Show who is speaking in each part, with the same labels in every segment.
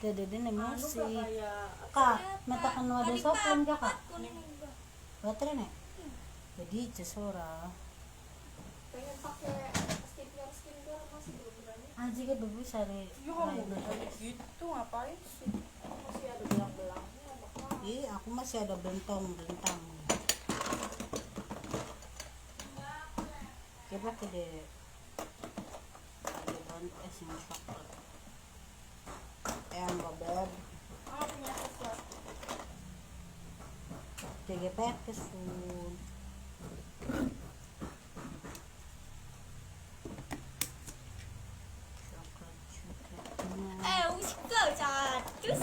Speaker 1: Dede din emosi.
Speaker 2: kaya
Speaker 1: Kak, matakan wadah sopan ka kak.
Speaker 3: Kunin ba?
Speaker 1: Baterai nih. Jadi cesora.
Speaker 2: pengen pakai skincare masih belum berani.
Speaker 1: Anjir kan bagus hari.
Speaker 2: Ya kamu gitu ngapain sih? Masih ada belang-belangnya bakal.
Speaker 1: Iya, aku masih ada bentong. Coba kede. Ada bantes yang coklat. Yang bebek.
Speaker 2: Punya sesuatu.
Speaker 1: TGP kesun. Coklat juga.
Speaker 3: Uska catus.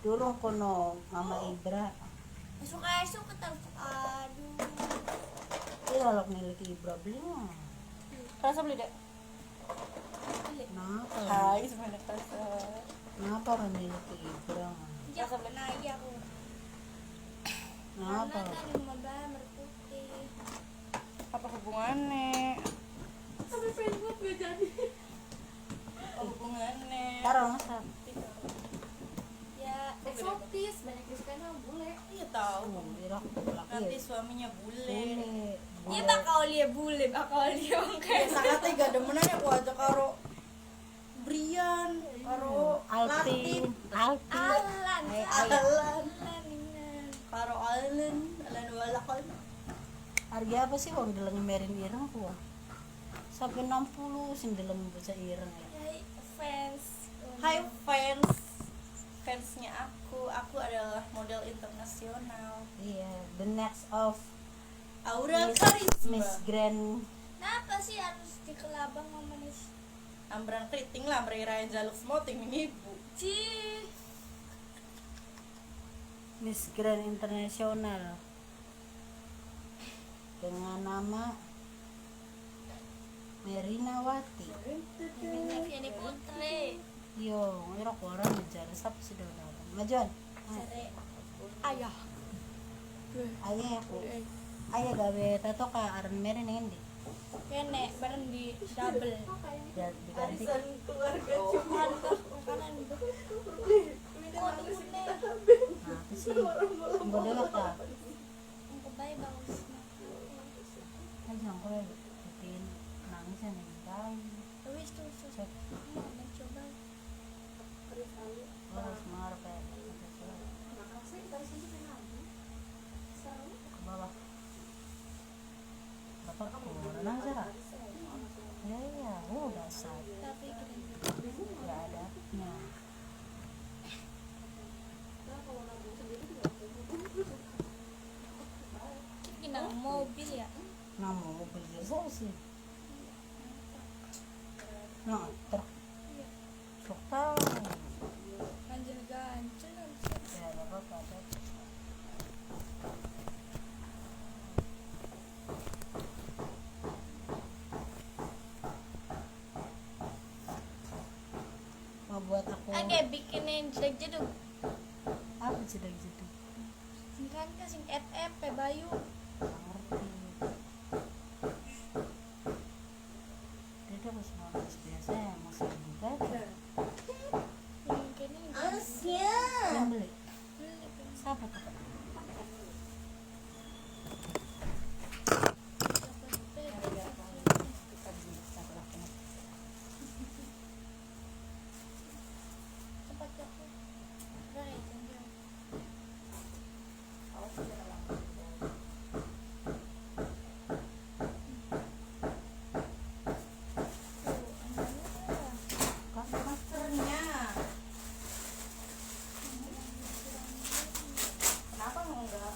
Speaker 1: Durung kono Mama Ibra.
Speaker 3: Esok ketemu. Aduh.
Speaker 1: Iya lok milik Ibra beli mah.
Speaker 2: Rasa beli deh.
Speaker 1: Kenapa?
Speaker 2: Hai semuanya rasa.
Speaker 1: Kenapa orang milik Ibra?
Speaker 3: Ya benar ya aku.
Speaker 1: Kenapa?
Speaker 3: Karena kan yang mabah merputih.
Speaker 2: Apa hubungannya? Sampai Facebook gak jadi. Apa hubungannya?
Speaker 1: Taruh masa.
Speaker 3: Ya eksotis, banyak disukain sama bule.
Speaker 2: Iya tahu.
Speaker 1: Birak
Speaker 2: Nanti suaminya bule.
Speaker 3: Iya bakal dia bule, bakal dia kayak
Speaker 2: Sakatnya gak demenan ya aku aja karo Brian, karo
Speaker 1: Alpin.
Speaker 3: Alan,
Speaker 2: Alan,
Speaker 3: Alan.
Speaker 2: karo Alan walakon.
Speaker 1: Harga apa sih wong deleng merin ireng ku? Sampai 60 sing deleng bocah ireng ya.
Speaker 3: Hai fans.
Speaker 2: Hai fansnya aku adalah model internasional.
Speaker 1: Iya, the next of
Speaker 2: Aura
Speaker 1: Miss
Speaker 2: Karisma.
Speaker 1: Grand.
Speaker 3: Kenapa sih harus di kelabang sama Nis?
Speaker 2: Ambrang keriting lah, mereka jaluk smoting ibu.
Speaker 3: Cih.
Speaker 1: Miss Grand Internasional dengan nama Merinawati.
Speaker 3: Banyak ini putri.
Speaker 1: Yo, ngira orang ngejar sap sudah udah. Majuan.
Speaker 3: Cari ayah.
Speaker 1: Ayah aku. Ayah gawe tato ka aran merin ngendi?
Speaker 3: Kene bareng di double.
Speaker 1: Diganti.
Speaker 2: keluarga
Speaker 3: Kanan kanan. Oh dune.
Speaker 1: Nah, apa sih? Bodoh ka.
Speaker 3: Engko bae bagus.
Speaker 1: Aja aku bikin nangis nih, guys.
Speaker 3: Wis tuh
Speaker 1: Cek.
Speaker 3: mencoba.
Speaker 1: Harus mengarep ya. Ke bawah. Bapak kurang Zara. Ya ya, udah sah.
Speaker 3: Tapi keren.
Speaker 1: Gak ada. Nah,
Speaker 3: Kita mobil ya.
Speaker 1: nama mobil biasa sih. Nah, truk. Sok tahu.
Speaker 3: Ganjel-ganjel.
Speaker 1: Ya, gak apa-apa. Mau buat aku
Speaker 3: Oke, bikinin jeduk-jeduk.
Speaker 1: apa sih dari situ?
Speaker 3: Kan kasih FF Bayu.
Speaker 1: Ngerti. Dia harus nulis biasa ya masih juga.
Speaker 3: Mungkin ini
Speaker 2: Asya.
Speaker 1: Yang beli.
Speaker 3: beli.
Speaker 1: Siapa tuh?
Speaker 3: Tempat aku. Right, enjoy.
Speaker 2: Maskernya. Kenapa enggak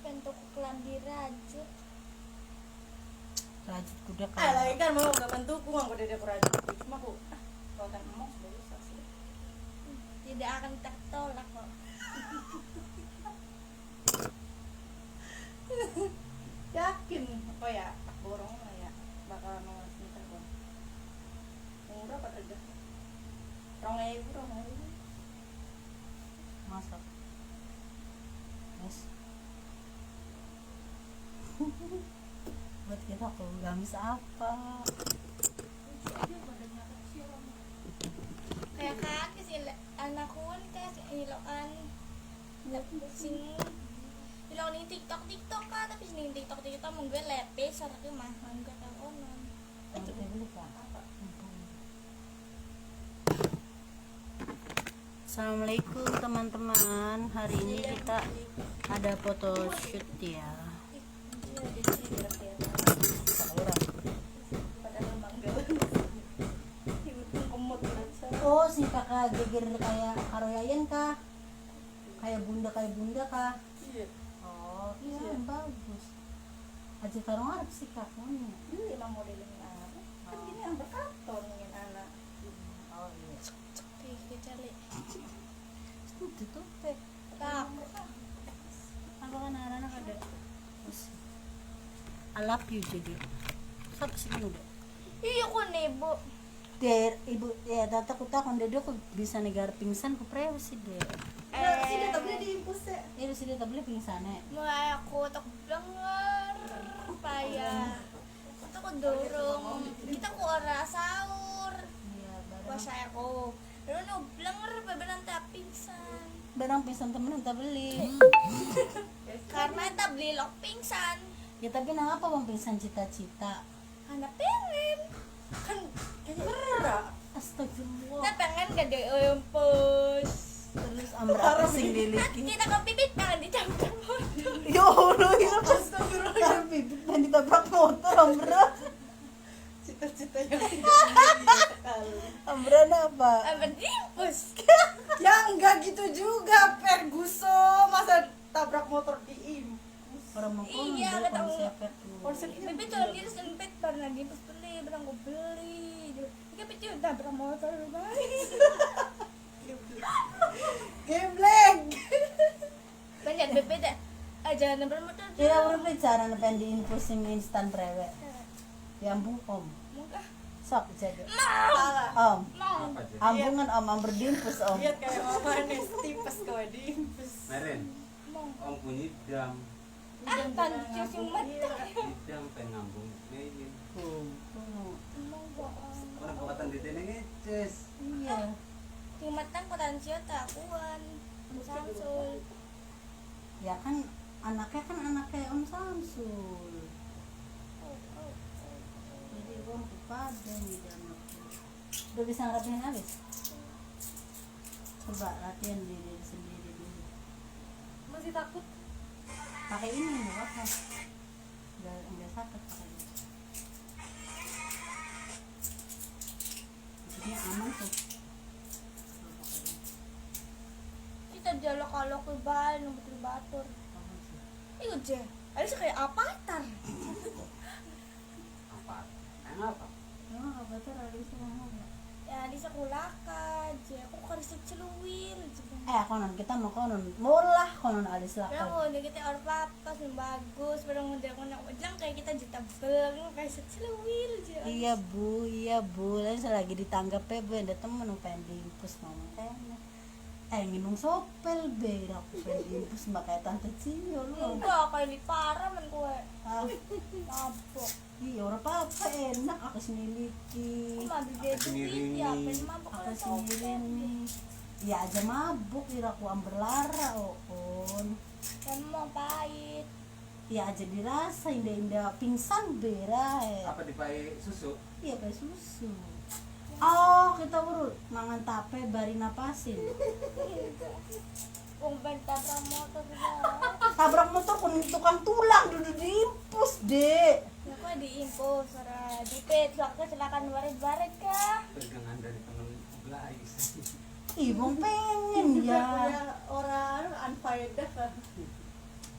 Speaker 3: Bentuk kelambi rajut.
Speaker 1: Rajut kuda
Speaker 2: lagi kan mau gak bantuku aku udah rajin. Cuma aku kalau kan mau sudah bisa sih.
Speaker 3: Tidak akan tertolak kok.
Speaker 2: Yakin apa ya? Borong lah ya. Bakal ngeluarin telepon. Murah pada aja. 2.000
Speaker 1: masak yes. Buat kita kalau gamis apa
Speaker 3: Kayak kakek sih anakku kan kayak ilokan sing ilokan ini TikTok kan tapi sing TikTok mau gue lepes anaknya mah enggak tahu onon.
Speaker 1: itu dulu Pak. Assalamualaikum teman-teman, hari ini kita ada foto shoot ya.
Speaker 2: padahal manggel ibu tuh kemut
Speaker 1: Oh si kakak geger kayak karoyayan kah? Kayak bunda kah?
Speaker 2: iya
Speaker 1: Oh iya bagus. Aja tarung Arab sih kakaknya.
Speaker 2: ini emang modelnya apa kan gini yang berkarton ingin anak
Speaker 1: Oh iya.
Speaker 3: Kecali.
Speaker 1: Itu tuh teh.
Speaker 3: Tak.
Speaker 1: Apa kan anak-anak ada? I love you jadi. Siapa sih muda?
Speaker 3: Iya kok nebo.
Speaker 1: Der ibu ya tata ku takon dede aku bisa negar pingsan ku preo sih deh.
Speaker 2: sih dia tak boleh diimpus ya
Speaker 1: Itu sih dia tak boleh pingsan
Speaker 3: Mulai aku tak denger payah. Kita kok dorong. Kita kok ora sahur.
Speaker 1: Iya
Speaker 3: Puasa aku. Lalu nu blenger beberan tak pingsan.
Speaker 1: barang pingsan temen tak beli.
Speaker 3: Karena tak beli lok pingsan.
Speaker 1: Ya tapi nang apa bang pingsan cita-cita?
Speaker 3: Anak pengen.
Speaker 2: kan kayaknya berat
Speaker 1: Astagfirullah.
Speaker 3: Nah pengen gede empus.
Speaker 1: Terus ambra sing diliki.
Speaker 3: Kita ke pipit pengen dicampur motor.
Speaker 1: Ya Allah ya astagfirullah. Bibit pengen ditabrak motor ambra.
Speaker 2: cita-cita yang
Speaker 1: Ambra apa?
Speaker 3: Apa dimpus?
Speaker 2: ya enggak gitu juga Ferguson masa tabrak motor diimpus
Speaker 1: Orang mau
Speaker 3: Iya,
Speaker 1: kondok
Speaker 3: ketemu.
Speaker 1: konsepet tuh.
Speaker 2: konsepnya
Speaker 3: Bibit tuh dia sempit pernah dimpus beli, bilang gue beli. Dia pasti udah tabrak motor guys.
Speaker 2: geblek
Speaker 3: Banyak bebeda. Aja nomor motor.
Speaker 1: Kira orang bicara pengen diinfus sing instan prewe. Yang om.
Speaker 3: Muka.
Speaker 1: Sok jaga.
Speaker 2: salah
Speaker 1: Om.
Speaker 3: Mau.
Speaker 1: Ambungan om berdimpus om.
Speaker 2: lihat kayak mama nih tipes kau diimpus
Speaker 4: Meren,
Speaker 3: Mau.
Speaker 4: om punya dam,
Speaker 3: Tancus yung mata.
Speaker 4: dam pengambung ngayon.
Speaker 3: Mau bohong.
Speaker 4: Orang pakatan di sini ngeces.
Speaker 1: Iya.
Speaker 3: Yung matang ko tansyo takuan. Samsul.
Speaker 1: Ya kan anaknya Om Samsul. Jadi om kepada nih anaknya. Udah bisa ngerapiin habis? Coba latihan diri sendiri dulu.
Speaker 2: masih takut
Speaker 1: Pakai ini nggak apa? Nggak sakit pakai ini. Maksudnya aman tuh. Kalau pakai ini.
Speaker 3: Kita jalo kalau ke bal nung betul batur.
Speaker 1: Aman sih.
Speaker 3: Iyo je. Ada sih kayak avatar.
Speaker 4: Apa? Apa?
Speaker 1: Emang apa tuh realis ngomong nggak?
Speaker 3: Ya di sekolah je. Aku karisik celuwil.
Speaker 1: Konon kita mau konon mulah konon alis
Speaker 3: Pero
Speaker 1: lakal.
Speaker 3: udah kita or papas yang bagus. Pero udah aku nak bilang kayak kita juta bel. Kayak celuwil je.
Speaker 1: Iya bu, lalu selagi ditanggap ya bu, ada temen yang pengen diimpus ngomong kayaknya nginung sopel be, aku pengen diimpus mbak kayak tante Cio lu.
Speaker 3: Enggak kayak di parah men kue.
Speaker 1: Ah,
Speaker 3: Mabok.
Speaker 1: iya orang apa enak aku semiliki,
Speaker 3: Aku mabuk dia duit ya. Pengen mabok
Speaker 1: aku
Speaker 3: kalau
Speaker 1: sendiri
Speaker 3: sopel.
Speaker 1: nih. Ya aja mabuk, kira aku amberlara on.
Speaker 3: Dan mau pahit.
Speaker 1: Ya aja dirasa indah-indah pingsan bera.
Speaker 4: Apa dipakai susu?
Speaker 1: Iya kayak susu. Oh kita baru mangan tape bari napasin.
Speaker 3: Kung tabrak motor na.
Speaker 1: Tabrak motor kun tukang tulang duduk diimpus dek.
Speaker 3: Ya kok diimpos ora dipet wak kecelakaan baret-baret ka.
Speaker 4: Pegangan dari temen Blais.
Speaker 1: Ibong pengen
Speaker 2: ya
Speaker 1: ya.
Speaker 2: punya orang unfaedah kan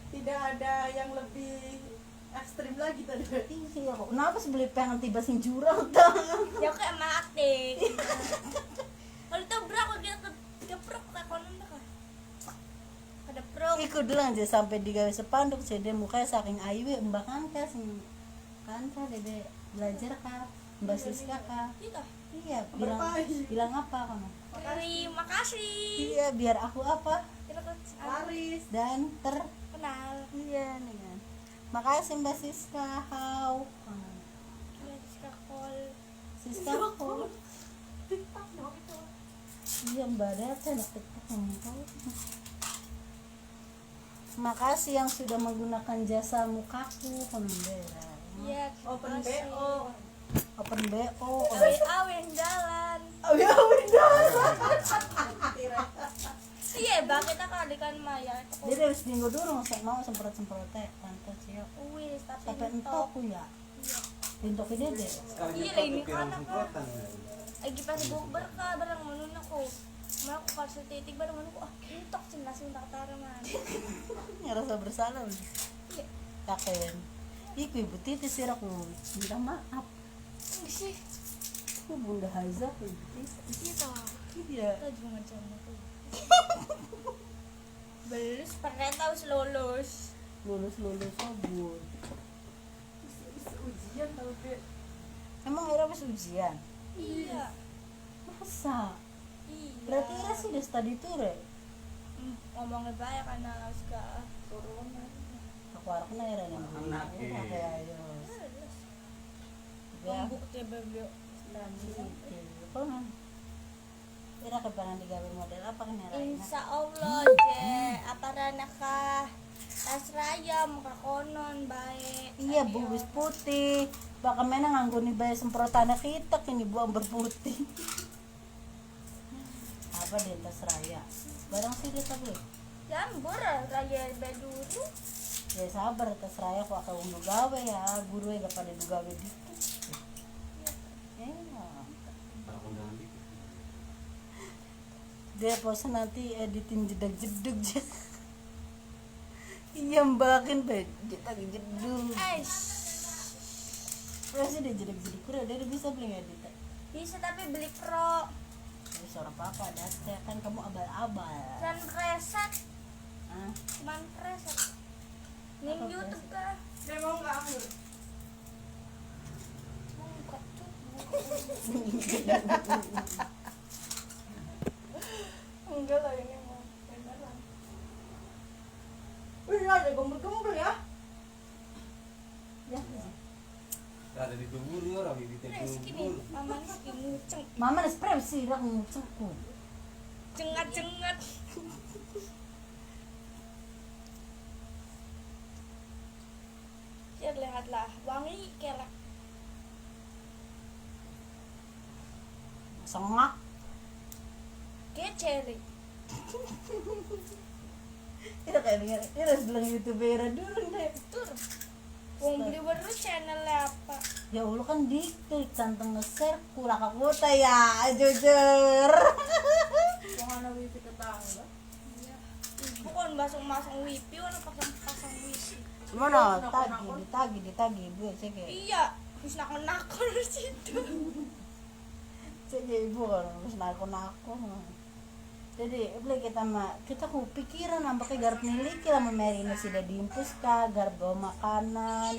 Speaker 2: tidak ada yang lebih ekstrim lagi tadi
Speaker 1: Iya kok. Kenapa sih beli pengen tiba sing jurang tang?
Speaker 3: Ya kayak mati. Kalau tabrak kok dia keprok ka konon ka. Kada prok.
Speaker 1: Iku dulu aja sampai digawe sepanduk jadi mukanya saking ayu ya mbak kan sing kan dede belajar kah mbak Siska kah
Speaker 3: Iya.
Speaker 1: Iya, bilang
Speaker 2: Berpahi.
Speaker 1: bilang apa kamu?
Speaker 3: Terima kasih.
Speaker 1: Iya, biar aku apa?
Speaker 2: Laris.
Speaker 1: Dan
Speaker 3: Kenal.
Speaker 1: iya nih kan. Makasih Mbak Siska. How?
Speaker 3: Iya, Siskakol.
Speaker 1: Siska how?
Speaker 2: TikTok dong itu.
Speaker 1: Iya Mbak Data anak TikTok kamu tahu. Makasih yang sudah menggunakan jasa mukaku Kondera.
Speaker 3: Iya,
Speaker 2: Open
Speaker 3: kasih.
Speaker 2: BO.
Speaker 1: Open BO.
Speaker 3: Awen jalan.
Speaker 2: Oh ya udah.
Speaker 3: Iya, bakit kan Maya itu
Speaker 1: Jadi harus minggu dulu mau semprot-semprot teh tante siap.
Speaker 3: wis tapi
Speaker 1: Sampai entok ya.
Speaker 3: Iya.
Speaker 1: Entok ini deh.
Speaker 4: Sekali
Speaker 3: Iya,
Speaker 4: nyetok
Speaker 3: ini
Speaker 4: tuh pirang
Speaker 3: kan
Speaker 4: semprotan.
Speaker 3: Lagi pas bukber ka barang menun ako. Mau aku kasih titik barang menun ko entok sih langsung tak taraman.
Speaker 1: Ngerasa bersalah loh.
Speaker 3: Iya.
Speaker 1: Kaken. Iku ibu titi sih aku minta maaf.
Speaker 3: Enggak sih.
Speaker 1: Aku Bunda Haza aku ibu titi.
Speaker 3: Iya toh.
Speaker 1: Iya.
Speaker 3: Kita juga macam itu. Belus pernah tahu lulus.
Speaker 1: Lulus sabun.
Speaker 2: Ujian tau Be.
Speaker 1: Emang Ira habis ujian?
Speaker 3: Iya.
Speaker 1: Masa?
Speaker 3: Iya.
Speaker 1: Berarti Ira sih udah study tour ya?
Speaker 3: Ngomongnya banyak karena suka
Speaker 2: Corona.
Speaker 1: Aku harap na Ira nih.
Speaker 4: Anak,
Speaker 1: Ira
Speaker 4: eh.
Speaker 1: kayak ayo. Ya.
Speaker 3: Pembukti bebek.
Speaker 1: Kau nan? Ira kepengen digawe model apa kan Ira?
Speaker 3: Insya Allah je apa rana kah tas raya muka konon baik.
Speaker 1: Iya bu, wis putih. Baka mena nganggo ni bayar semprotan kita kini buang berputih. Apa deh tas raya? Barang sih dia tapi.
Speaker 3: Jambur raya beduru.
Speaker 1: Ya sabar tas raya kok akan unduh gawe ya. Guru ya gak pada gawe dikit.
Speaker 4: Para undangan dikit.
Speaker 1: Dia pose nanti editin jedak-jeduk je. Iya mbakin be jedak-jeduk. Pasti dia jedak-jeduk kurang dia bisa beli ngedit.
Speaker 3: Bisa tapi beli pro
Speaker 1: Tapi suara papa ada kan kamu abal-abal.
Speaker 3: dan preset
Speaker 1: Ah,
Speaker 3: cuman preset. Ning
Speaker 1: Apa
Speaker 3: YouTube
Speaker 1: preset?
Speaker 3: kah?
Speaker 2: Dia mau nggak ambil?
Speaker 3: Buka tuh.
Speaker 2: Enggak lah ini mau beneran. Wih ada gembel-gembel ya.
Speaker 1: ya.
Speaker 4: Ada di dubur orang di
Speaker 3: Terus gini,
Speaker 4: dubur.
Speaker 3: mama nih nguceng,
Speaker 1: Mama na spray sih rak ngucengku.
Speaker 3: cengat-cengat. Ya lihatlah, wangi kelak.
Speaker 1: Sengak.
Speaker 3: Keceri.
Speaker 1: Ira kayak denger, Ira bilang YouTuber dulu deh.
Speaker 3: Tur. Wong beli baru channelnya apa?
Speaker 1: Ya Allah kan diklik tantang nge-share kulak aku ya jujur.
Speaker 2: Yang mana wifi tetangga?
Speaker 3: Iya. Ibu kan masang wifi, orang pasang wifi.
Speaker 1: Mana ditagi ibu cek ya.
Speaker 3: Iya, terus nakon-nakon di situ.
Speaker 1: Cek ya ibu kan harus nakon. Jadi beli kita mah kita ku pikiran nampaknya garap niliki lah memerina sudah diimpus kah garap bawa makanan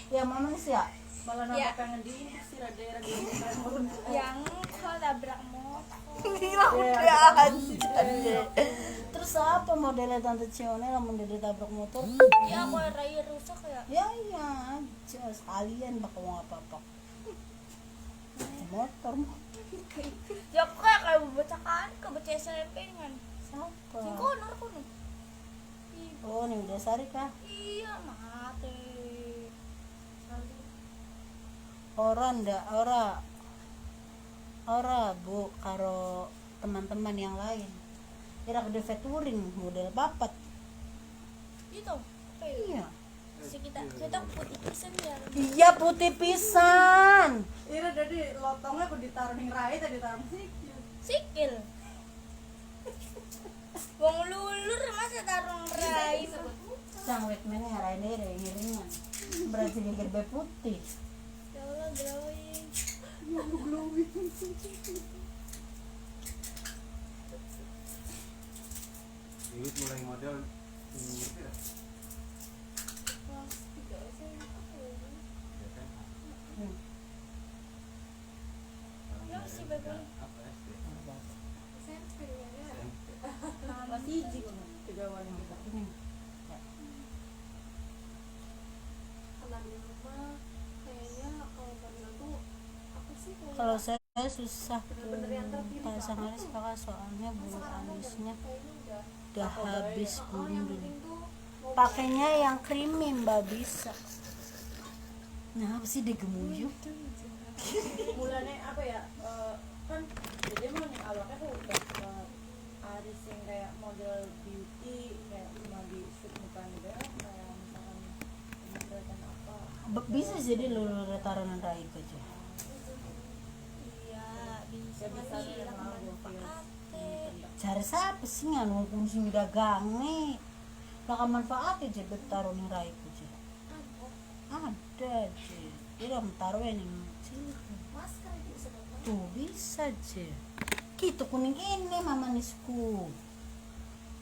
Speaker 1: ya mama nih sih ya
Speaker 2: Malah
Speaker 3: Ya.
Speaker 2: nambah pengen diimpus sih daerah di Timur.
Speaker 3: Yang kalau tabrak motor.
Speaker 1: udah terus apa modelnya tante Cione lah mau ditabrak motor
Speaker 3: Ya kalau raya rusak ya.
Speaker 1: ya sekalian bakal mau apa motor
Speaker 3: Ya kayak baca kan, ke baca SMP kan.
Speaker 1: siapa
Speaker 3: Sing kono kono.
Speaker 1: oh nih udah sari kah
Speaker 3: Iya, mati.
Speaker 1: ora bu karo teman-teman yang lain kira ke touring model papat
Speaker 3: Itu.
Speaker 1: iya
Speaker 3: Kita putih pisan ya.
Speaker 1: iya putih pisan
Speaker 2: Ira jadi lotongnya aku ditaruh ning rai tadi ditaruh sikil.
Speaker 3: Sikil. Wong lulur masa tarung rai.
Speaker 1: sang wetmene ngarain deh ngiringan berarti dia gerbe putih
Speaker 3: Ya Allah, glowing.
Speaker 4: Iwit mulai model ngerti dah.
Speaker 3: Wah, tidak sih.
Speaker 4: Ya kan?
Speaker 1: Hmm.
Speaker 4: Sekarang
Speaker 3: Ya
Speaker 4: dari
Speaker 3: si
Speaker 4: Apa SD?
Speaker 3: SMP ya.
Speaker 2: Masih hiji kuno kegawan kita.
Speaker 1: Ini.
Speaker 3: Kalau di rumah kayaknya kalau Barila tuh apa sih
Speaker 1: Kalau saya susah tuh
Speaker 3: bener-bener yang terpilih
Speaker 1: pasang
Speaker 3: banget
Speaker 1: alis
Speaker 3: tuh.
Speaker 1: kakak soalnya bulu
Speaker 3: sekarang tuh
Speaker 1: alisnya
Speaker 3: kayaknya
Speaker 1: udah habis
Speaker 3: oh yang
Speaker 1: bumbu.
Speaker 3: penting tuh mau
Speaker 1: Pakainya yang creamy mbak bisa. Nah apa sih digemuyuk?
Speaker 2: Mulanya apa ya? Kan jadi emang yang awalnya tuh udah Aris yang kayak model beauty kayak cuma di shoot muka juga kayak misalkan pemotretan apa.
Speaker 1: Bisa jadi lulu retaran Raika aja.
Speaker 3: iya bisa
Speaker 2: Ya bisa sih
Speaker 3: bilang
Speaker 2: mau
Speaker 3: manfaatnya.
Speaker 1: Cari siapa sih nganu kunci dagang nih? Lah manfaat aja taruh nih Raika aja. Ada aja. Dia udah taruh yang sini.
Speaker 3: Masker itu bisa datang.
Speaker 1: Tuh bisa aja. Gitu kuning ini mama nisku.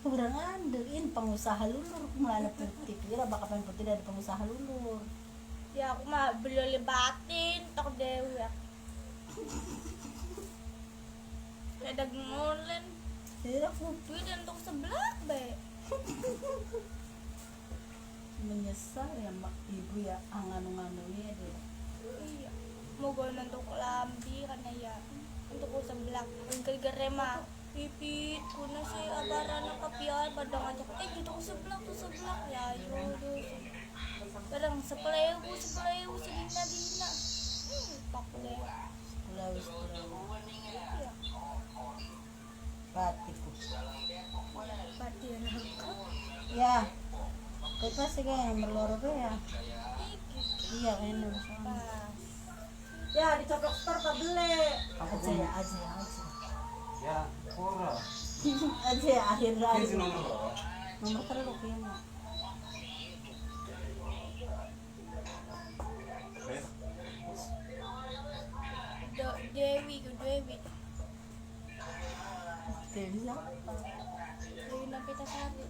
Speaker 1: Kurang andelin pengusaha lulur mulai putih. Kira bakal pengen putih dari pengusaha lulur.
Speaker 3: Ya aku mah beli batin tok dewe ya. Ada ngolen
Speaker 1: Jadi aku
Speaker 3: duit dan tok sebelah be.
Speaker 1: menyesal ya mak ibu ya anganu-nganunya deh.
Speaker 3: Iya. Mau gue untuk lambi karena ya untuk ku sebelah. Gara-gara mah pipit kuna sih abarana kapian pada ngajak gitu ku sebelah ya ayo tuh. Kadang sepelewu sedina-dina. Pak deh.
Speaker 1: Pulau
Speaker 3: Iya.
Speaker 1: Batiku.
Speaker 3: Pati rangka.
Speaker 1: Ya. Kita sih kayak berloro tuh ya. Iya kayaknya sama.
Speaker 3: Pas.
Speaker 2: Ya dicoplok store tak beli.
Speaker 1: Aja ya aja.
Speaker 4: Ya, pura.
Speaker 1: Aja ya akhirnya.
Speaker 4: Ini si nomor berapa?
Speaker 1: Nomor terlalu kayaknya.
Speaker 4: Wes.
Speaker 3: Dewi ku Dewi.
Speaker 1: Dewi siapa?
Speaker 3: Dewi Novitasari.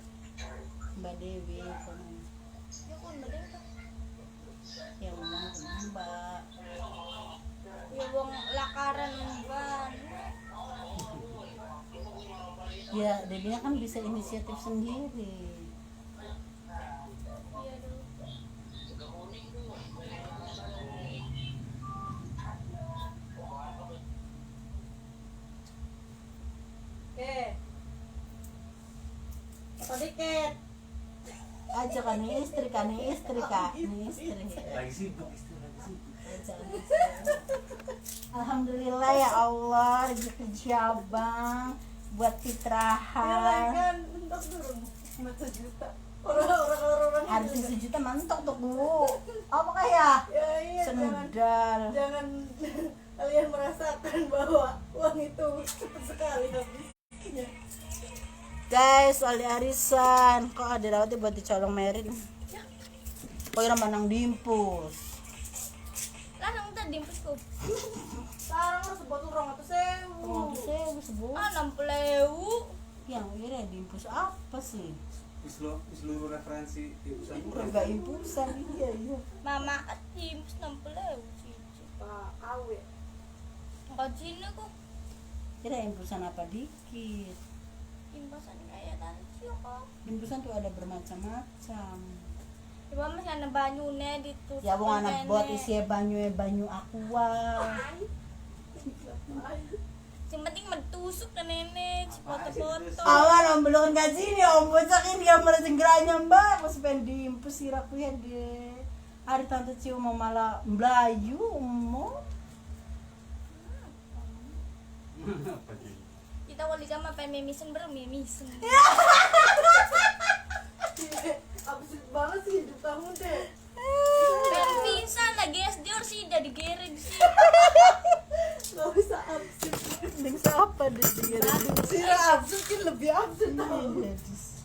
Speaker 1: Mbak Dewi konon.
Speaker 3: Ya kun Dewi tuh.
Speaker 1: Ya umum Mbak.
Speaker 3: Ya wong lakaran ban.
Speaker 1: Ya Dewinya kan bisa inisiatif sendiri.
Speaker 3: Iya dulu.
Speaker 2: Oke. Apa dikit?
Speaker 1: Aja kan nih istri kak. Nih istri.
Speaker 4: Lagi sibuk istri lagi sibuk.
Speaker 1: Alhamdulillah ya Allah rezeki Jabang buat
Speaker 2: Ya
Speaker 1: fitrahan.
Speaker 2: kan mentok turun 1 juta. Orang-orang
Speaker 1: Harus 1 juta mentok tuh bu. Apa kayak
Speaker 2: Ya iya
Speaker 1: senudal.
Speaker 2: jangan kalian merasakan bahwa uang itu cepat sekali habisnya.
Speaker 1: Guys, soal di arisan kok ada rawatnya buat dicolong merin. Kok orang manang dimpus.
Speaker 3: Lanang tadi dimpusku.
Speaker 2: Sekarang lah sebotol 200.000.
Speaker 1: Waktu saya sebut
Speaker 3: Ah 60.000.
Speaker 1: yang ini dimpus apa sih?
Speaker 4: Seluruh referensi ibusan murah.
Speaker 1: Enggak impusan iya.
Speaker 3: Mama kan dimpus 60.000 sih.
Speaker 2: Pak Awe.
Speaker 3: Enggak sini kok.
Speaker 1: Kira impusan apa dikit.
Speaker 3: Impusan kayak tadi kok.
Speaker 1: Impusan tuh ada bermacam-macam.
Speaker 3: Coba masih ada banyune ditusuk.
Speaker 1: Ya wong anak buat isi banyu aqua.
Speaker 3: Yang penting mentusuk ke nenek, si foto-foto.
Speaker 1: Awan om belum gaji nih om bocakin dia malah segera mbak. Aku pengen diimpus siraku ya deh. Hari tante cium mau malah Melayu umum.
Speaker 4: Apa sih?
Speaker 3: Kita wali kama pengen memisen bermemisen.
Speaker 2: Absurd banget sih hidup kamu deh.
Speaker 3: Pengen pingsan lagi SD sih dari gereg sih.
Speaker 2: Gak usah absurd.
Speaker 1: Ning siapa deh dia?
Speaker 2: Sira absurd kan lebih absurd tau.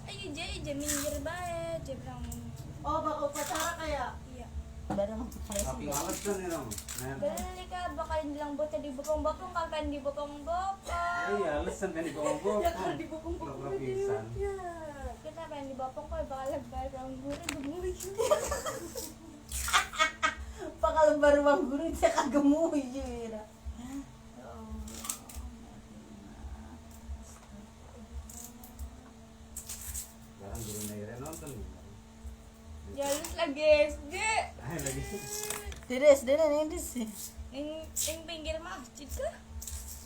Speaker 3: Ayo aja minggir bae, dia bilang.
Speaker 2: Oh bakal upacara kayak
Speaker 3: Iya.
Speaker 1: Barang
Speaker 4: Tapi males kan ya dong.
Speaker 3: Beli kah bakal bilang bocah dibokong-bokong kalau pengen dibokong-bokong.
Speaker 4: Iya, alasan kan dibokong-bokong.
Speaker 2: ya kalau dibokong-bokong
Speaker 4: Pura-pura pingsan.
Speaker 2: ya.
Speaker 3: Kita pengen dibokong kok bakal lebar orang guru gemuy.
Speaker 1: Pak kalau baru bang guru dia kagak mau ya. Dede SD ini sih.
Speaker 3: Yang pinggir masjid kah?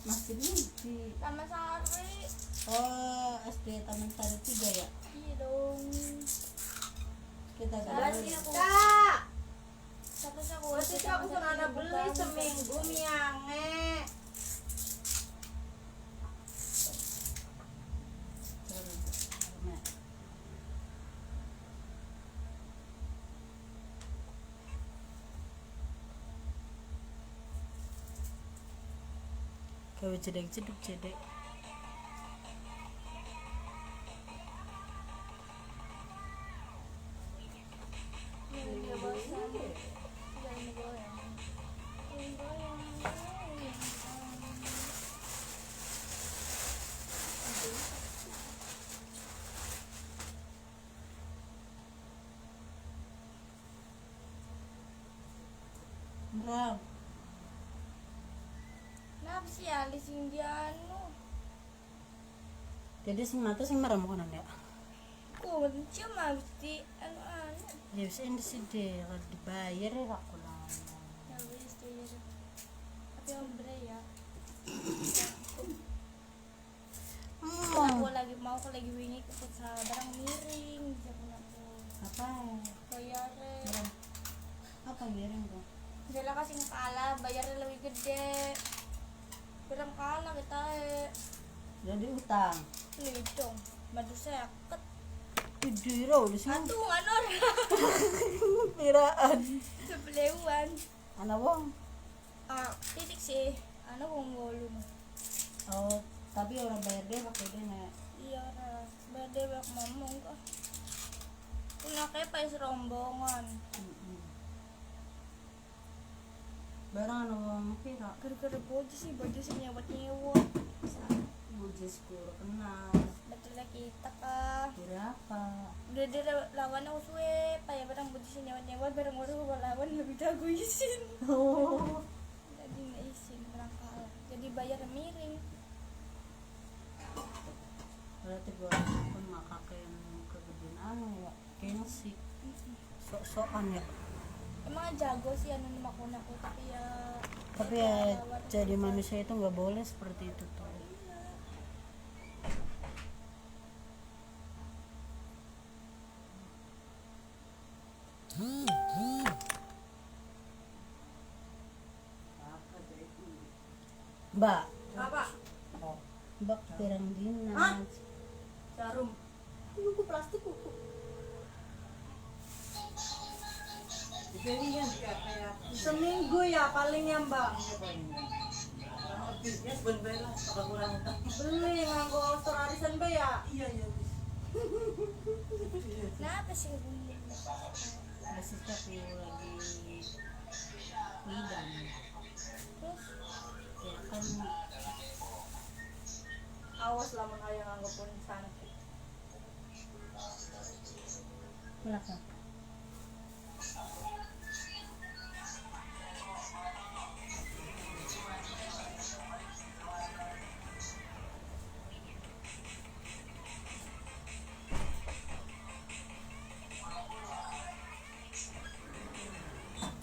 Speaker 1: Masjid ini di
Speaker 3: Taman Sari.
Speaker 1: oh SD Taman Sari 3 ya.
Speaker 3: Iya dong.
Speaker 1: Kita
Speaker 3: Salah
Speaker 1: gak
Speaker 3: sih aku.
Speaker 2: Kak,
Speaker 3: Terus aku
Speaker 2: pasti aku sengaja beli seminggu miange.
Speaker 1: Kau cedek-cedek cedek.
Speaker 3: Dia bosan. Jangan goyang. Goyang.
Speaker 1: Bram,
Speaker 3: Kenapa sih alis Indiano?
Speaker 1: jadi sing mata sing merem konon ya.
Speaker 3: Kunci mesti anu.
Speaker 1: Ya bisa ini sih deh, kalau dibayar ya aku lama.
Speaker 3: Ya wis tuh ya. Tapi ombre ya. Aku lagi mau aku lagi wingi ke barang miring jangan aku.
Speaker 1: Apa?
Speaker 3: Bayarnya.
Speaker 1: Bram, apa miring kok?
Speaker 3: Bella kasih kalah bayarnya lebih gede. Berang kalah kita
Speaker 1: Jadi utang.
Speaker 3: nih dong. Madu seket.
Speaker 1: Pidiro di sini.
Speaker 3: Atungan orang.
Speaker 1: Piraan.
Speaker 3: Sebeleuan.
Speaker 1: Anak wong.
Speaker 3: Titik sih. Ano kung ngulong.
Speaker 1: Oh, tapi orang bayar dia pakai dia nih.
Speaker 3: Iya ras. Bade bak mamong ka. Punya kayak pa rombongan.
Speaker 1: Barang anak wong pira.
Speaker 3: Gara-gara baju sih nyewot-nyewot.
Speaker 1: Bujis kuro kenal.
Speaker 3: Betul lah kita kah.
Speaker 1: Berapa?
Speaker 3: Udah dia lawan aku suwe. Paya barang baju sih nyewot-nyewot. Barang orang aku lawan lebih jago isin.
Speaker 1: Oh.
Speaker 3: Jadi nggak isin barang kalah. Jadi bayar miring.
Speaker 1: Berarti gua pun maka kayak kegedean anu ya. Kayaknya sih sok-sokan ya.
Speaker 3: Emang jago sih anu makuna aku tapi ya.
Speaker 1: Tapi ya jadi manusia itu nggak boleh seperti itu tuh. Mbak,
Speaker 2: Apa?
Speaker 1: oh, mbak pirang
Speaker 2: Hah?
Speaker 1: dinas.
Speaker 2: Jarum. Buku plastik buku. Seminggu ya paling ya mbak. Beli nganggo store arisan mbak ya. Iya iya.
Speaker 3: Kenapa sih?
Speaker 1: Masih tapi lagi ngidam.
Speaker 3: Terus
Speaker 1: Ya kan
Speaker 2: Awas lamun aya nganggo pun sana.
Speaker 1: belakang.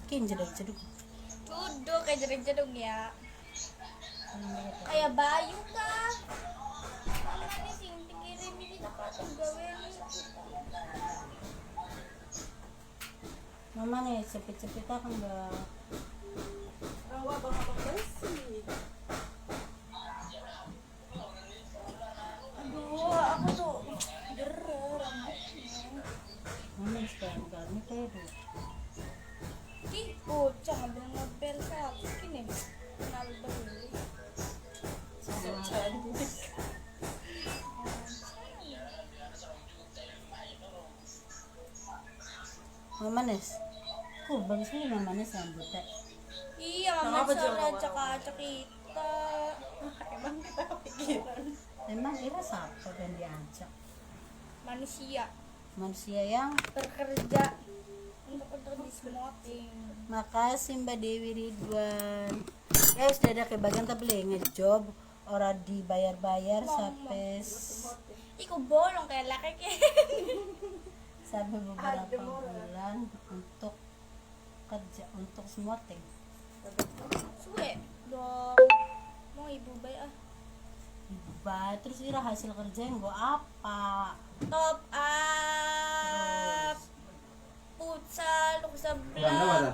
Speaker 1: Kin jeduk-jeduk.
Speaker 3: duduk kayak jeduk-jeduk ya. Kayak Bayu kah? Mana nih sing dikirim ini gawe
Speaker 1: Mama nih cepet-cepet kan enggak.
Speaker 2: Rawa bakal bersih. Aduh, aku tuh gerah rambutnya.
Speaker 1: Mama sekarang kami kayak tuh.
Speaker 3: ih bocah ngambil siapa gini kenal beli
Speaker 1: Mama Nes. Bagus nih Mama Nes rambutnya.
Speaker 3: iya mama
Speaker 2: Kenapa
Speaker 3: salah
Speaker 2: jangan
Speaker 3: acak-acak kita
Speaker 2: Emang kita kepikiran.
Speaker 1: Emang Ira siapa yang diajak?
Speaker 3: manusia
Speaker 1: Manusia yang
Speaker 3: bekerja untuk dismoting.
Speaker 1: makasih Mbak Dewi Ridwan. Ya sudah ada kebagian tapi ngejob orang dibayar-bayar sampai
Speaker 3: Iku bolong kayak laki
Speaker 1: sampai beberapa bulan untuk kerja untuk semua teh.
Speaker 3: Suwe dong. Mau ibu baik ah.
Speaker 1: Ibu ba, terus ira hasil kerja yang gue apa?
Speaker 3: Top up.
Speaker 1: Terus
Speaker 3: Futsal lu
Speaker 4: Ganda
Speaker 3: sebelah.
Speaker 4: mana?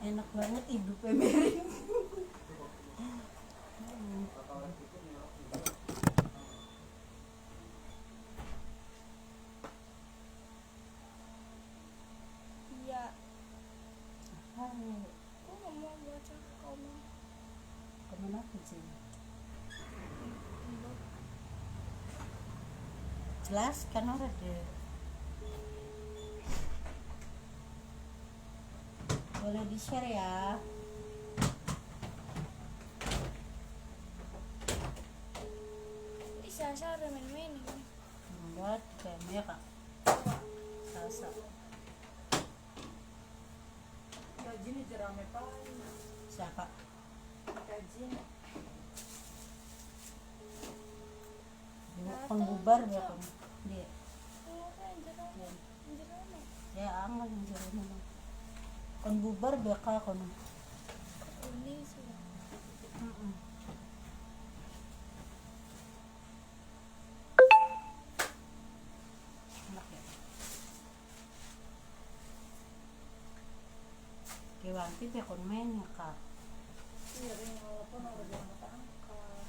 Speaker 1: enak banget hidup Mary.
Speaker 3: Iya.
Speaker 1: Hai,
Speaker 3: Aku nggak mau baca komen.
Speaker 1: kemana aku sih? Jelas kan orang deh. Boleh di share ya.
Speaker 3: Bisa saya main-main ini.
Speaker 1: Enggak, kayak kak. Salsa.
Speaker 2: Gaji nih jerame paling.
Speaker 1: Siapa?
Speaker 2: Gaji.
Speaker 1: Kan bubar ya kan. Dia.
Speaker 3: Oh, kan jerome.
Speaker 1: Ya,
Speaker 3: Jerome.
Speaker 1: ya anggal yang jadi mana. Kan bubar beka kan.
Speaker 3: Ini sudah.
Speaker 1: Heeh. Enak ya. Kewanti ya kon main ya kak.
Speaker 2: Iya, ring walaupun udah diangkat-angkat.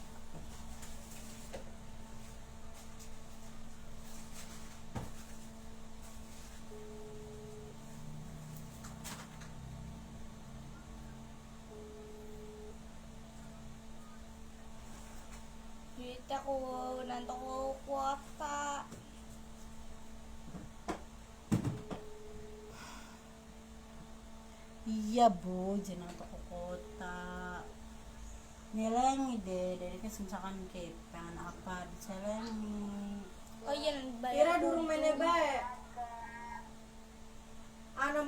Speaker 3: Kita ko nanto ko kuota.
Speaker 1: Iya bu, jangan toko kota. Nilang ide dari kan misalkan kayak pengen apa diselengi.
Speaker 3: Oh iya nan
Speaker 2: Kira
Speaker 3: bayar.
Speaker 2: durung mene bae. Ana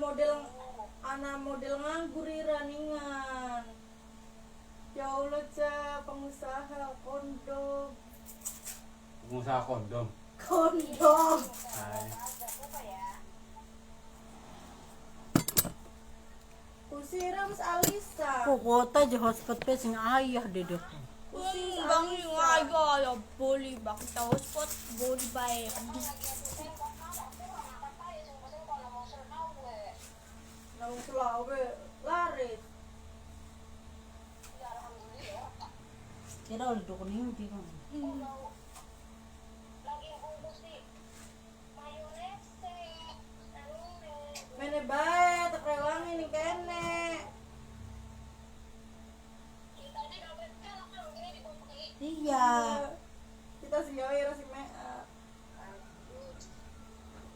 Speaker 2: model nganggur ira ningan. Ya Allah, pengusaha kondom.
Speaker 4: Pengusaha kondom.
Speaker 2: Kondom.
Speaker 4: Hai.
Speaker 2: Kusiram Alisa.
Speaker 1: Kok kota aja hotspot pe sing ayah dede.
Speaker 3: Bang yung ayo boleh bang tahu spot boleh bayar.
Speaker 2: Nang Sulawe laris.
Speaker 1: Kira udah dukun mimpi kan.
Speaker 2: Mene bae tak rewangi nih kene.
Speaker 1: Iya.
Speaker 2: Kita sih gawe ra sing mea.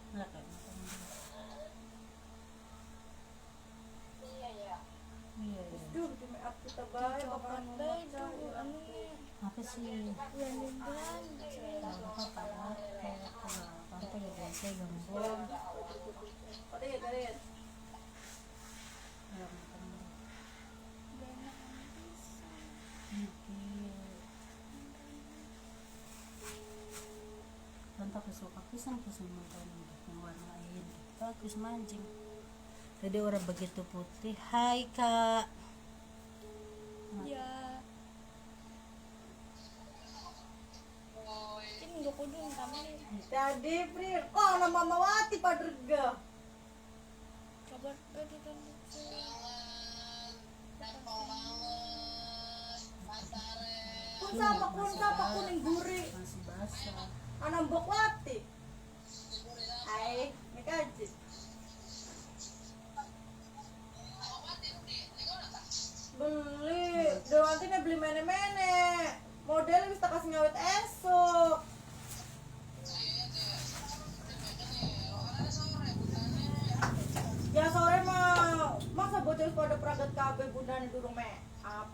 Speaker 1: Nah, kayak iya iya.
Speaker 2: Duh, di make up kita bae
Speaker 3: Coba
Speaker 2: bakal
Speaker 3: deh
Speaker 2: macam.
Speaker 3: tuh anu
Speaker 1: Apa sih?
Speaker 3: bulan-bulan.
Speaker 1: Apa kabar? Pantai ya biasa gangguan.
Speaker 2: Kalian. Tante aku suka pisang makan yang warna air bagus mancing. Jadi orang begitu putih. Hai kak.
Speaker 3: Ya. Tim gak kudu kami.
Speaker 2: Jadi, Prir, oh nama Mamawati padrega.
Speaker 3: Kabar tadi kan.
Speaker 2: Kun sama kuning gurih.
Speaker 1: Masih basah.
Speaker 2: Anam Bokwati. Ai, mekaji. Beli, Dewanti beli mene-mene. Model bisa kasih ngawet esok. Ya sore mah masa bocah pada peragat kabeh bundane durung make up.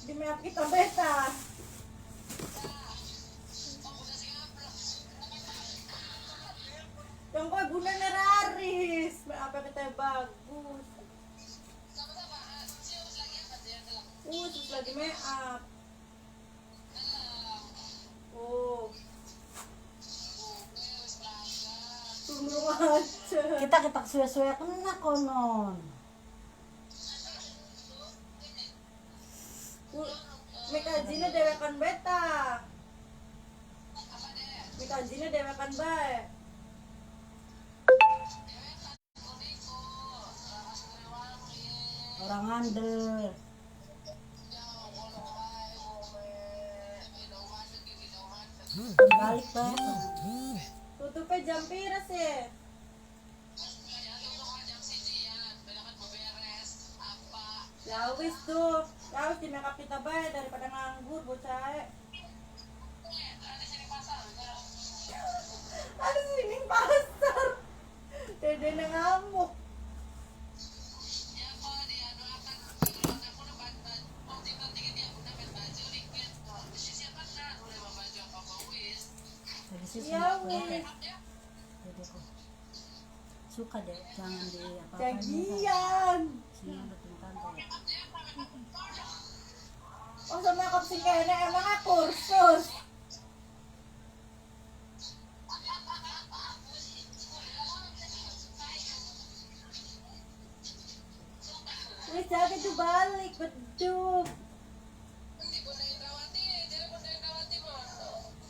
Speaker 2: Di make up kita beta. Yang kau bundane raris, make up kita bagus. Terus lagi make up. Oh.
Speaker 1: suwe-suwe kena konon.
Speaker 2: Mikajina dewekan beta. Mikajina dewekan bae.
Speaker 1: Orang ngandel. Balik bae.
Speaker 2: Tutupnya jam pira sih? Ya wis tuh, ya wis di makeup kita bae daripada nganggur bocah. Ada sini pasar. Dede ngamuk.
Speaker 1: Jadi sih
Speaker 2: Ya
Speaker 1: suka.
Speaker 2: wis.
Speaker 1: Jadi aku suka deh, jangan di apa-apa.
Speaker 2: Cagian.
Speaker 1: Sini betul kantor.
Speaker 2: Oh sama makeup sing kene emang kursus. Wis jaga tuh balik beduk.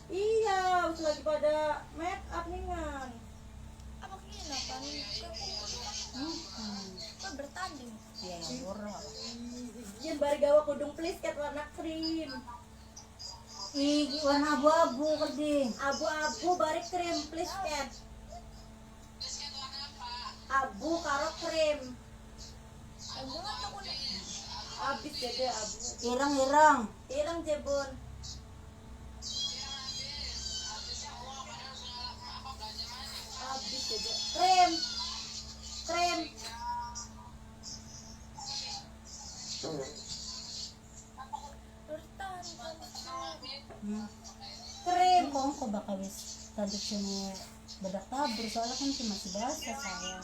Speaker 2: Iya, wis lagi pada make up ningan.
Speaker 3: Apa kira kan? Kok bertanding?
Speaker 1: Ya murah.
Speaker 2: Yen bari gawa kudung please cat warna krim.
Speaker 1: Ih, warna abu-abu keding.
Speaker 2: Abu-abu bari krim please cat. Abu karo krim.
Speaker 3: Aku nggak tahu nih.
Speaker 2: Abis dede abu.
Speaker 1: Irang-irang.
Speaker 2: Ireng jebon. Abis dede. Krim. Krim.
Speaker 1: Hmm.
Speaker 2: Krim.
Speaker 1: Kok bakal wis tadi sini bedak tabur soalnya kan cuma masih basah saya.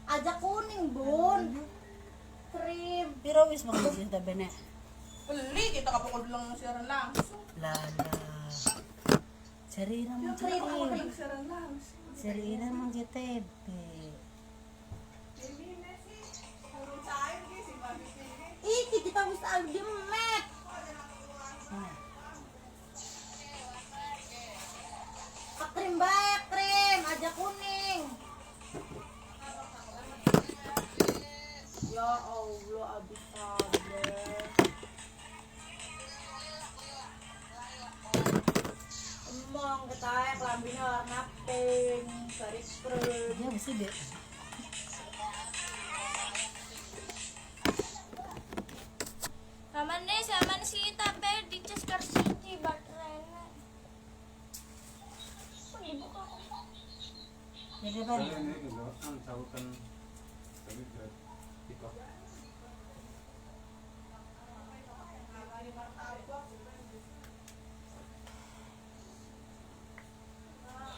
Speaker 2: Aja kuning bun. Krim.
Speaker 1: Piro wis bang cerita benek.
Speaker 5: Beli kita kapok bilang siaran langsung.
Speaker 1: Lala. Cerita mang
Speaker 2: Krim.
Speaker 1: krim.
Speaker 5: Siaran langsung.
Speaker 1: Cerita mang JTB.
Speaker 2: Iki kita wis aldemet.
Speaker 1: Nah,
Speaker 2: Krim bae krim. Aja kuning. Ya Allah abis kabeh. Emang ketaek lambine warna pink, garis krim.
Speaker 1: dia mesti deh.
Speaker 3: Saman sih tapi di cas karsiji baterainya. Kok dibuka kok?
Speaker 1: Jadi kan
Speaker 4: Ini juga kan sautan tadi ke TikTok.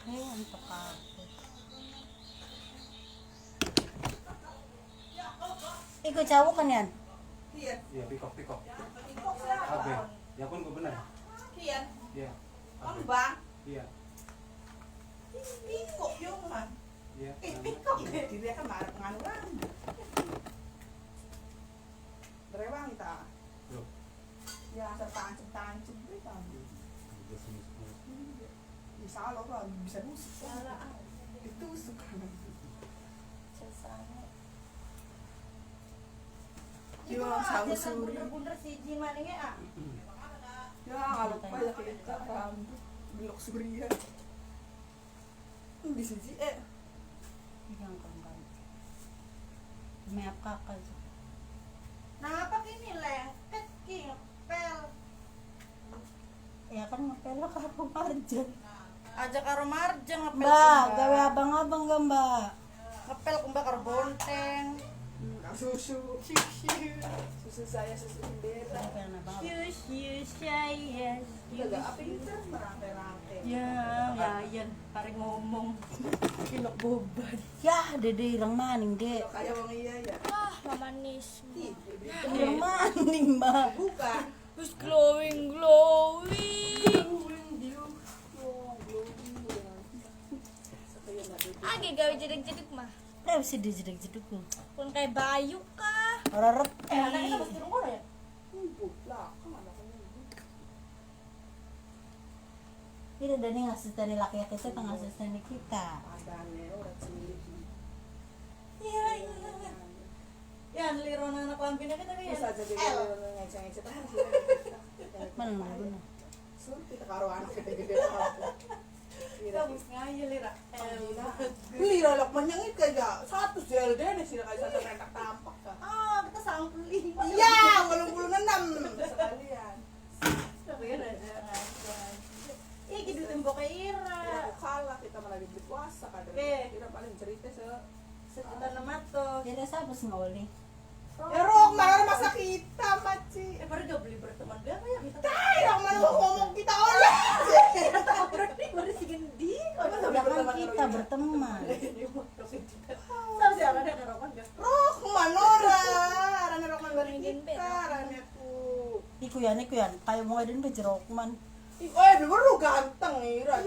Speaker 1: untuk aku. Ikut jauh kan Yan?
Speaker 5: Kian.
Speaker 4: Iya, pikok.
Speaker 5: Ikok siapa?
Speaker 4: Abe. Ya pun gue benar.
Speaker 5: Kian.
Speaker 4: Iya.
Speaker 5: Om
Speaker 4: Abe.
Speaker 5: bang.
Speaker 4: Iya.
Speaker 5: Pikok yung man.
Speaker 4: Iya.
Speaker 5: Pikok deh. Dia kan marah penganuan. Berewang kita.
Speaker 4: Loh.
Speaker 5: Ya asal tancep gitu.
Speaker 4: Udah semua.
Speaker 5: Bisa lo kan bisa nusuk. Itu suka.
Speaker 3: Sesane.
Speaker 5: Yo sama suri.
Speaker 2: Bener-bener si Jimaningnya ah.
Speaker 5: Ya kalau banyak kita rambut belok suri ya. Di sini
Speaker 1: Yang kan. Meap kakak.
Speaker 2: Nah apa ini lengket ki ngepel.
Speaker 1: Ya kan ngepel lo karo marjan.
Speaker 2: Aja karo marjan ngepel.
Speaker 1: Mbak, gawe abang-abang gak mbak?
Speaker 2: Ngepel kumba karo bonteng.
Speaker 5: susu. Susu saya susu beda.
Speaker 1: Ngepel abang-abang.
Speaker 2: saya.
Speaker 5: Juga apa itu merangkai-rangkai.
Speaker 2: Ya, yan, pareng ngomong.
Speaker 5: Kinok boban.
Speaker 1: Yah, dede irang maning dek.
Speaker 5: Kayak wong iya ya.
Speaker 3: Ah, mamanis.
Speaker 1: Irang maning mbak.
Speaker 5: Buka.
Speaker 3: Terus glowing.
Speaker 5: Glowing.
Speaker 3: lagi gawe jedek-jedek mah.
Speaker 1: Pre bisa dijedek-jedek ku.
Speaker 3: Pun kayak Bayu kah?
Speaker 1: Ora repi.
Speaker 2: Anaknya pasti rumah ya.
Speaker 5: Ibu lah, kan anaknya ibu.
Speaker 1: Ini dari ngasih laki kita tengah asisten kita.
Speaker 5: Adanya orang cilik.
Speaker 2: Iya. Ya, liron anak lampinnya kita kan ya.
Speaker 5: Bisa jadi ngeceng-ngeceng teman sih.
Speaker 1: Bener.
Speaker 5: Suruh kita karo anak gede-gede.
Speaker 2: Bagus ngaya lira.
Speaker 5: Lira lok menyengit kayak satu JLD nih sih kayak satu rentak tampak kan.
Speaker 2: Kita sang beli.
Speaker 5: Iya, 86 sekalian.
Speaker 2: Tapi kan ada ngajuan. Ih, gitu tembok kayak Ira.
Speaker 5: Ya, aku kalah kita malah dibeli puasa kadang.
Speaker 2: Eh.
Speaker 5: Kita paling cerita
Speaker 2: Sejuta 600.
Speaker 1: Jadi siapa sih ngoli?
Speaker 5: Ya Rokman masa kita maci.
Speaker 2: Baru gak beli berteman dia apa ya kita?
Speaker 5: Tai Rokman mau ngomong kita oleh.
Speaker 2: Baru sih gendi.
Speaker 1: Ya kan kita berteman.
Speaker 2: Tahu sih ada kerokan gak?
Speaker 5: Rokman ora, arane Rokman dari kita, arane ku.
Speaker 1: Iku ya kayak mau ngadain baju Rokman.
Speaker 5: Baru ganteng nih, Ra.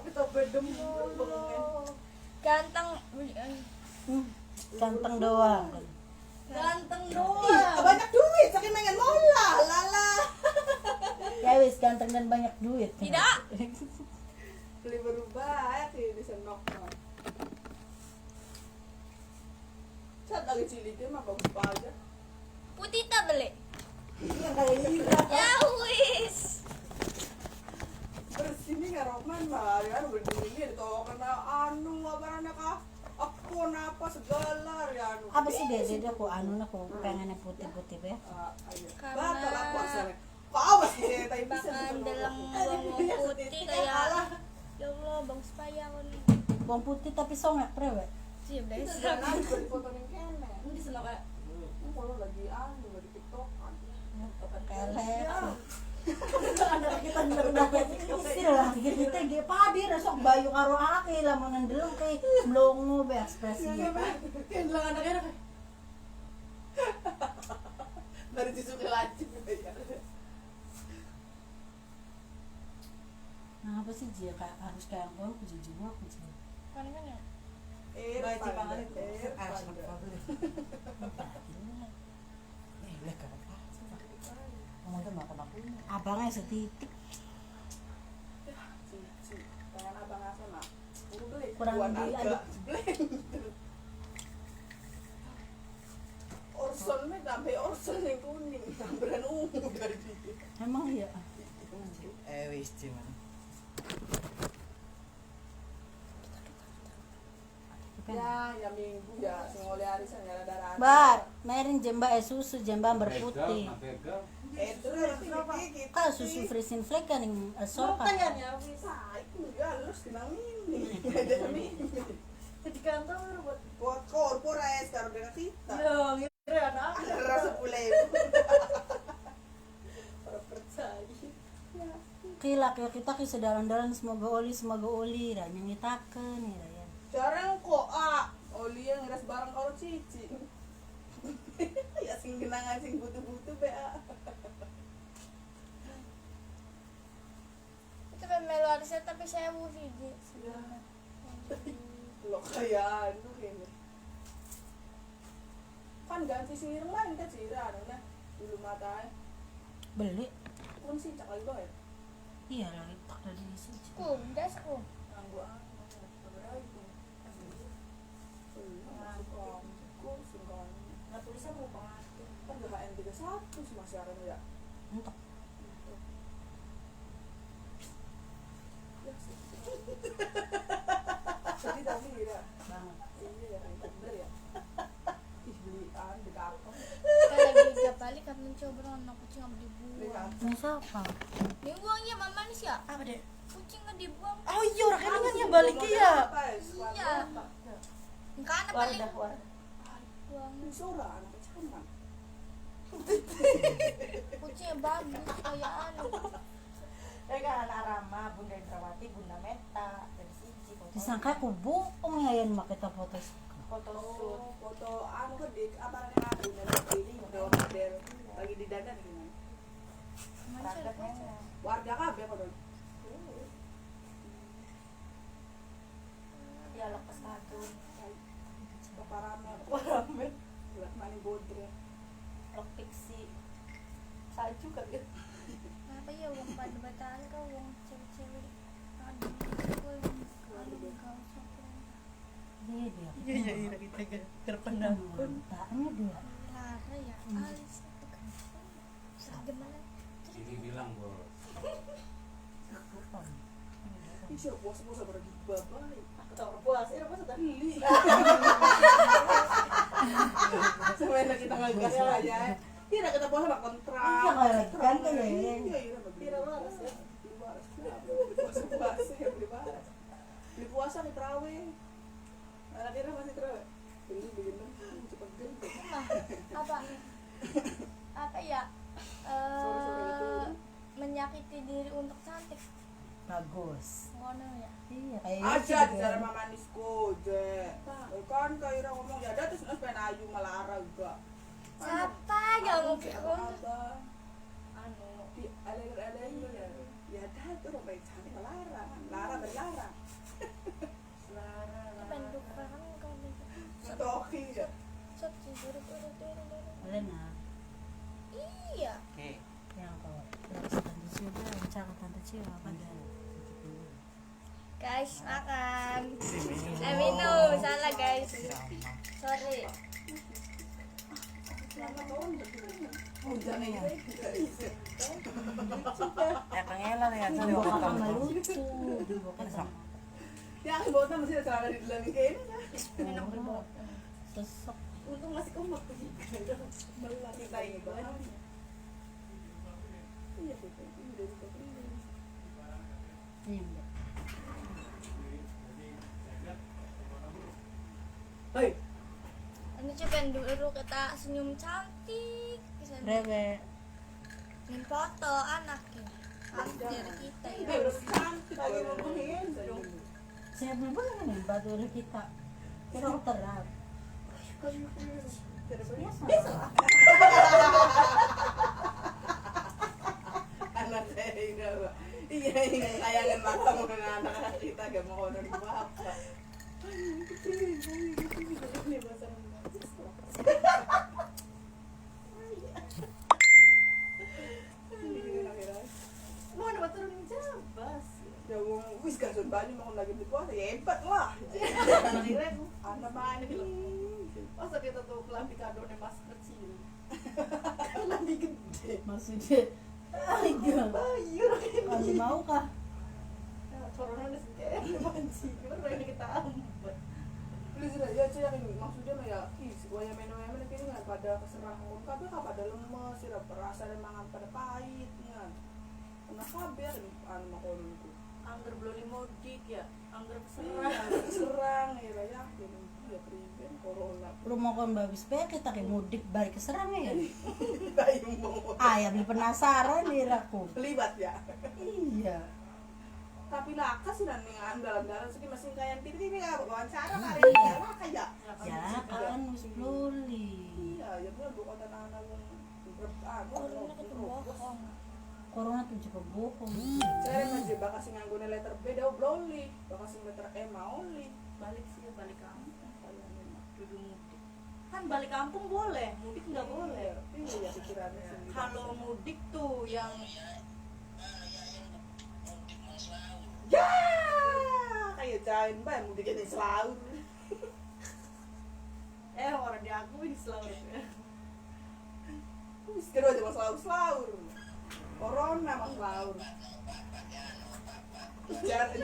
Speaker 2: Kita bedem
Speaker 3: Ganteng.
Speaker 1: Ganteng doang.
Speaker 2: ganteng
Speaker 5: Ih,
Speaker 2: doang.
Speaker 5: banyak duit, saking pengen mola, lala.
Speaker 1: Ya wis ganteng dan banyak duit.
Speaker 3: Tidak.
Speaker 5: Beli berubah ya di senok. Cat lagi cilik mah bagus aja.
Speaker 3: Putih tak beli.
Speaker 5: Iya kayak Ira.
Speaker 3: Ya wis.
Speaker 5: Bersih nih nggak Rokman mah, ya berdiri itu kena anu apa kah? Aku apa segala ya anu.
Speaker 1: Apa sih dia aku pengennya putih-putih be.
Speaker 3: Karena
Speaker 5: Batal aku asalnya. Kok awas sih tapi bisa.
Speaker 3: makan dalam bawang putih kayak ya Allah bang supaya kon
Speaker 1: Bawang putih tapi songek prewe.
Speaker 3: sih guys.
Speaker 5: Jangan beri foto ning kene.
Speaker 2: Ini senok kayak
Speaker 5: Kalau lagi anu lagi TikTok
Speaker 1: Kelek.
Speaker 2: anak kita nyerdak.
Speaker 1: Sih lah kita ge padi resok bayu karo aki lamun ndeleng ke mlongo be ekspresi.
Speaker 2: Kan lang anaknya kayak
Speaker 5: dari disukai lagi.
Speaker 1: Nah, apa sih dia kayak harus kayak aku jujur aku sih.
Speaker 3: Kan ya.
Speaker 2: baca pangan itu.
Speaker 1: Abangnya setitik
Speaker 5: Pengen abang asal mah. Beli.
Speaker 1: kurang
Speaker 5: Buat
Speaker 1: di
Speaker 5: harga. Orson nih sampai Orson yang kuning, tambahan ungu dari dia.
Speaker 1: emang ya.
Speaker 6: Wis cuman.
Speaker 5: Ya minggu ya, sing oleh arisan ya ada darah.
Speaker 1: Bar, merin jemba susu jemba berputih.
Speaker 5: Terus
Speaker 1: Kalau susu freezing flake kan yang sor kan.
Speaker 2: Tanya wis.
Speaker 5: itu ya lu kenang mini. Ada mini.
Speaker 2: Di kantor buat
Speaker 5: Buat korporat taruh dengan kita.
Speaker 2: yo ngira anak.
Speaker 5: Ada rasa pulai.
Speaker 2: Orang percaya.
Speaker 1: Kilak ya kita kisah dalan-dalan semoga oli dan yang ngitakeun ya ya.
Speaker 5: Jarang kok oli yang ngeras barang kalau cici. Ya sing genangan sing butuh-butuh be.
Speaker 3: Itu pemelo harusnya tapi saya siji.
Speaker 5: Lo kayak anu kayaknya. Kan ganti sihir lain kan sihir anu nah dulu matanya.
Speaker 1: Beli.
Speaker 5: Pun sih cak lagi ya.
Speaker 1: Iya lagi tak dari sini.
Speaker 3: Dasku.
Speaker 5: Nganggu berapa itu?
Speaker 2: Nah tulisan mau pengatur.
Speaker 5: Kan udah HN31 sih masih ada ya.
Speaker 1: Entok.
Speaker 5: Ya sih. Jadi tapi ya.
Speaker 1: Banget.
Speaker 5: Iya ya, itu bener ya. Ih belian di kampung.
Speaker 3: Kalau lagi tiap kali kan mencoba anak kucing nggak dibuang.
Speaker 1: Ini siapa?
Speaker 3: Ini buangnya mama nih sih ya.
Speaker 2: Apa deh?
Speaker 3: Kucing nggak dibuang.
Speaker 2: Oh iya orang kenanya balik ya.
Speaker 3: Iya. Karena paling
Speaker 2: Wardah.
Speaker 3: buang
Speaker 5: Ini suara anak kecaman.
Speaker 3: kucingnya bagus kayak anu.
Speaker 2: Kan anak Rama, Bunda Indrawati, Bunda Meta dari siji.
Speaker 1: Disangka aku bohong ya yang make kita foto.
Speaker 2: Foto shoot.
Speaker 5: Foto anu kan di apa namanya anu ini model lagi di dandan gimana?
Speaker 2: Rakyatnya.
Speaker 5: Warga kabeh foto.
Speaker 2: Ya lo
Speaker 3: Astaga.
Speaker 5: Keparamen. Gerak mani bodre.
Speaker 2: Rock pixie.
Speaker 5: Salju kali ya.
Speaker 3: Apa ya wong pada bataan kau wong cewek-cewek. Aduh, gue aduh kau sampai.
Speaker 1: Dia
Speaker 6: Iya kita terpendampun.
Speaker 1: taknya dia.
Speaker 3: Lara ya, alis. Gimana?
Speaker 4: Ini bilang bos.
Speaker 5: Ih, siapa puasa-puasa pada dibabai.
Speaker 2: Aku tahu puas, ini puas tadi.
Speaker 5: Beli. Sebenarnya kita ngegas aja. Tidak kita puasa nak kontrak.
Speaker 1: Iya, kayak kan kayak
Speaker 5: Iya,
Speaker 1: ini.
Speaker 5: iya,
Speaker 2: Tidak waras ya.
Speaker 5: beli waras. Puasa-puasa ya beli waras. Beli puasa nih terawih. Anak Ira masih terawih. Beli begini cepat gendut.
Speaker 3: Apa ya?
Speaker 5: Sore-sore itu.
Speaker 3: Menyakiti diri untuk cantik.
Speaker 1: Bagus.
Speaker 3: Ngono ya.
Speaker 1: Iya, kayak
Speaker 5: Aja di cara mama Nisko je. Kan Kak Ira ngomong ya ada terus pengen ayu malara juga.
Speaker 3: Siapa yang mau
Speaker 5: Abah.
Speaker 2: Anu,
Speaker 5: Di alir-alir ya. Ya ada tuh orang baik cantik malara. Lara berlarang.
Speaker 2: Lara.
Speaker 3: penduk kan kau nih.
Speaker 5: Stoki ya.
Speaker 3: Set tidur.
Speaker 1: Elena
Speaker 3: Iya.
Speaker 6: Oke.
Speaker 1: yang kau tante Cio bilang cakap tante Cio apa dia?
Speaker 3: Guys, makan. Minum, salah guys. Sorry.
Speaker 5: Oh jangan ya.
Speaker 6: Pangelan ya tadi
Speaker 1: Dibawa
Speaker 6: waktu
Speaker 1: sama
Speaker 6: kamu.
Speaker 1: lucu, dibawa sama
Speaker 5: Ya aku bawa masih ada celana di dalam kayak ini kan.
Speaker 2: Enak berbawa.
Speaker 1: sesek.
Speaker 2: Untung masih kompak tuh.
Speaker 5: Belah kita ini banget. Iya betul. Ini dari tadi.
Speaker 1: Iya, Mbak.
Speaker 5: Hei,
Speaker 3: Ini coba dulu kita senyum cantik. Bisa
Speaker 1: Brewe.
Speaker 3: nih foto anaknya. Anjir kita ya.
Speaker 5: udah cantik lagi ngomongin.
Speaker 1: Siapa banget nih batu kita? Kita terang. Biasa.
Speaker 5: Anak saya ini apa? Iya ini kayangan mata mau dengan anak kita gak mau honor bapak. Ini bahasa
Speaker 2: Mau ada turun jabas.
Speaker 5: ya wong wis gak sun banyu mau lagi di puasa ya hebat lah. Anak mana gitu.
Speaker 2: Masa kita tuh kelambi kado nih mas kecil. Kelambi gede.
Speaker 1: Maksudnya ayo.
Speaker 2: Bayur.
Speaker 1: Masih mau kah?
Speaker 2: Corona udah sedih. Mancing. Gimana ini kita ambil.
Speaker 5: Please lah ya cek ini maksudnya mah ya ih si gua yang minum kini nggak pada keserang pun tapi nggak pada lemes sih perasa dan mangan pada pahit nggak kena kabar anu makonon itu
Speaker 2: Angger belum mudik ya. Angger
Speaker 5: serang
Speaker 2: keserang.
Speaker 5: serang ya yakin ya priben corona
Speaker 1: Rumah kon bagus pe kita kayak mudik balik ke Serang ya.
Speaker 5: tayu mau
Speaker 1: Ah ya beli penasaran nih aku.
Speaker 5: libat ya
Speaker 1: Iya.
Speaker 5: tapi laka sih nanti dalam segi masih kayak TV nggak wawancara hari ini ya laka ya
Speaker 1: Ya kan harus beli.
Speaker 5: iya ya bukan bukan anak-anak yang
Speaker 3: Corona kita bohong.
Speaker 1: Corona tuh juga bohong.
Speaker 5: saya masih bakal sih ngangguin letter B dah bloli bakal sih letter M only
Speaker 2: Balik sih balik kampung. Dulu mudik. Kan balik kampung boleh, mudik nggak boleh.
Speaker 5: iya ya pikirannya sendiri
Speaker 2: Kalau mudik tuh yang
Speaker 5: ya kayak jain ban mudik jadi selaur
Speaker 2: orang diakui selalu.
Speaker 5: wis kedua aja mas selaur corona mas selaur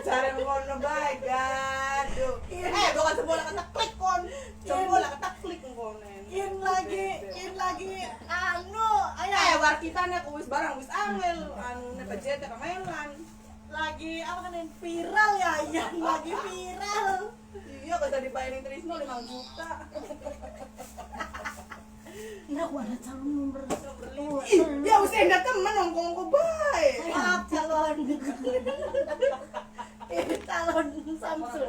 Speaker 5: cara ngono baik aduh bukan sebuah kata klik kon sebuah kata klik konen
Speaker 2: In lagi anu
Speaker 5: war kita nih wis barang wis angel anu nih budget kamelan
Speaker 2: lagi apa kan viral ya yang lagi viral.
Speaker 5: iya kalau tadi bayarin Trisno 5 juta
Speaker 1: Nah, aku ada calon nomor tua.
Speaker 5: ya wis enggak temen ngomong baik
Speaker 2: Maaf calon ini calon Samsul.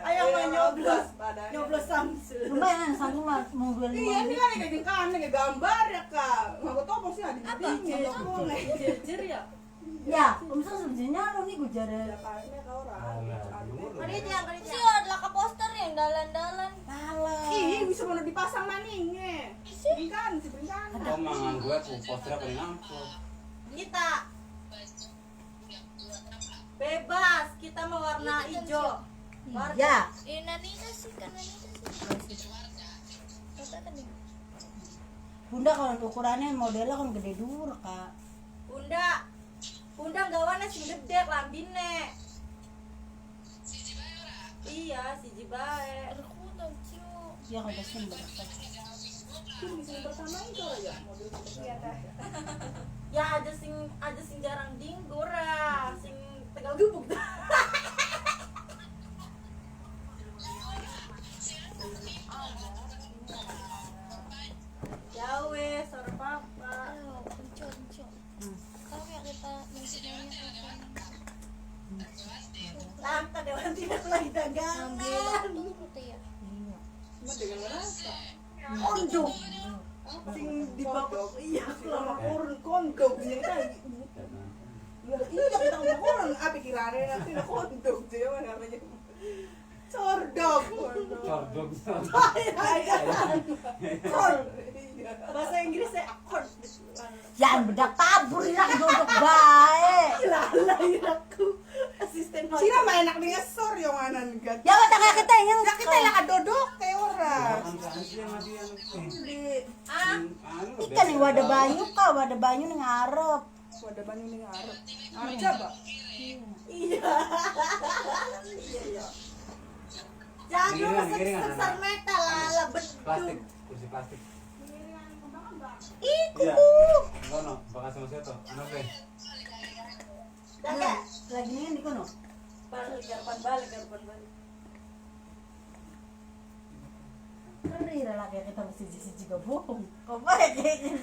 Speaker 2: Ayo main nyoblos Samsul.
Speaker 1: Lumayan satu mah mau beli
Speaker 5: iya ini kan kayak kan kayak gambar ya kak nggak tahu sih ada
Speaker 2: Apa? Jejer ya?
Speaker 1: Ya, om sebenarnya lo nih gue jare.
Speaker 5: kayaknya kau orang
Speaker 2: Kaditnya.
Speaker 3: Sih ada dalan-dalan.
Speaker 1: Alah.
Speaker 5: Ih, bisa mana dipasang maningnya. Bingkan, si bingkan.
Speaker 4: Oh, mangan gue tuh poster apa amplop.
Speaker 2: Kita bebas, kita mau warna hijau.
Speaker 1: Iya.
Speaker 3: Nina sih kan Nina sih. Masa kan nih?
Speaker 1: Bunda kalau ukurannya modelnya kan gede dur, Kak.
Speaker 2: Bunda gawane sing gede lambine. Iya, siji bae.
Speaker 3: Aku udah cium.
Speaker 1: Ya kalau sih berapa?
Speaker 5: Ini bisa pertama itu aja model
Speaker 2: Ya ada sing jarang dinggur ah, sing tegal gubuk. Ya wes, sore papa.
Speaker 3: Ayo, kencok. Tahu ya kita mencinainya apa?
Speaker 2: Langka dewan tidak lagi dagangan.
Speaker 3: Ngambil tuh ya.
Speaker 1: Iya.
Speaker 5: cuma dengan rasa.
Speaker 2: Kondom. Sing di bawah iya
Speaker 5: Lama kurun kondom yang tadi. Iya kita ngomong orang apa pikirannya nanti nak kondom jadi apa namanya? Cordok.
Speaker 4: Cordok.
Speaker 2: bahasa Inggrisnya cord.
Speaker 1: Jangan bedak tabur lah duduk baik.
Speaker 2: Lala aku asisten
Speaker 5: Cina mah enak dengan sor yang mana nih?
Speaker 1: Ya udah kayak kita yang
Speaker 5: Ya kita yang dodok kayak orang.
Speaker 1: ikan yang wadah banyu kak, wadah banyu nih ngarep.
Speaker 5: Wadah banyu nih ngarep. Ngarep coba.
Speaker 2: Iya. Jangan besar metal lala
Speaker 4: Plastik,
Speaker 2: beduk.
Speaker 4: kursi plastik.
Speaker 1: Iku.
Speaker 4: Iya. Kono, bakal sama siapa? Anak deh.
Speaker 2: Jaga.
Speaker 1: Lagi nih di kono.
Speaker 2: Balik.
Speaker 1: Keri lagi kita mesti siji bohong. Kok baik kayaknya.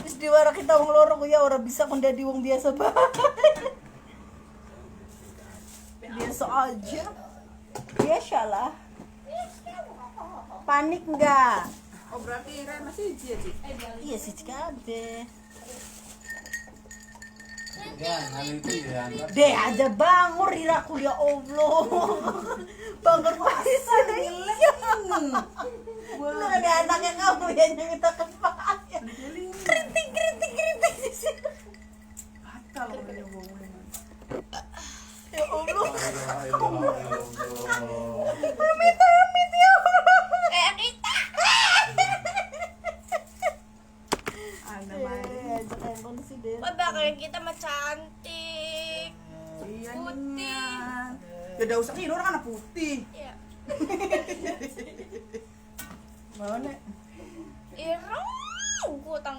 Speaker 1: Terus di wara kita wong loro ya ora bisa kondadi wong biasa banget. Biasa aja. Biasa lah. Panik enggak?
Speaker 5: Oh berarti Ren masih hiji ya, Ci?
Speaker 1: Iya sih kabeh.
Speaker 4: Ya, hari itu ya.
Speaker 1: Deh aja bangun riraku ya Allah. Bangun bisa iya. Wah, ada anaknya kamu yang kita kepala. Keriting di sini.
Speaker 5: Batal kalau dia ngomongin.
Speaker 1: Ya Allah.
Speaker 4: Amit.
Speaker 1: Amit ya Allah.
Speaker 3: Kayak kita.
Speaker 5: Ada
Speaker 1: Eh,
Speaker 5: main.
Speaker 1: ajak handphone sih deh.
Speaker 3: Wah, bakalan kita mah cantik.
Speaker 5: Iya
Speaker 3: Putih.
Speaker 5: Nina. Ya udah usah tidur kan putih.
Speaker 3: Iya.
Speaker 1: Mana?
Speaker 3: Ireng. Gutang.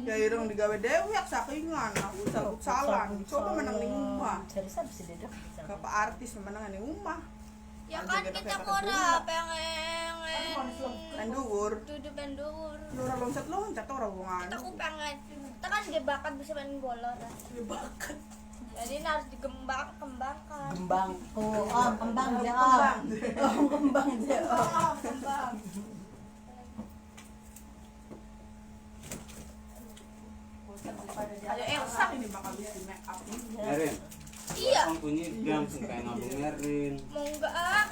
Speaker 5: Ya ireng digawe dewek sakingan aku salah. Coba menang ning umah.
Speaker 1: Cari siapa sih deh?
Speaker 5: Ke Pak artis menang ning umah.
Speaker 3: Ya kan kita kora pengen
Speaker 5: Kan dhuwur.
Speaker 3: duduk pendur.
Speaker 5: Ora loncat ora wongan.
Speaker 3: Aku pengen. Kita kan dia bakat bisa main bola kan.
Speaker 2: Bakat.
Speaker 3: Jadi ini harus kembangkan.
Speaker 1: Kembang. Oh, kembang dia. Oh, kembang dia. Oh.
Speaker 2: Kembang.
Speaker 5: Ada Elsa ini bakal bisa make up nih.
Speaker 4: Merin.
Speaker 3: Iya.
Speaker 4: Kamu punya langsung kayak ngabung Merin.
Speaker 3: Mau enggak ah?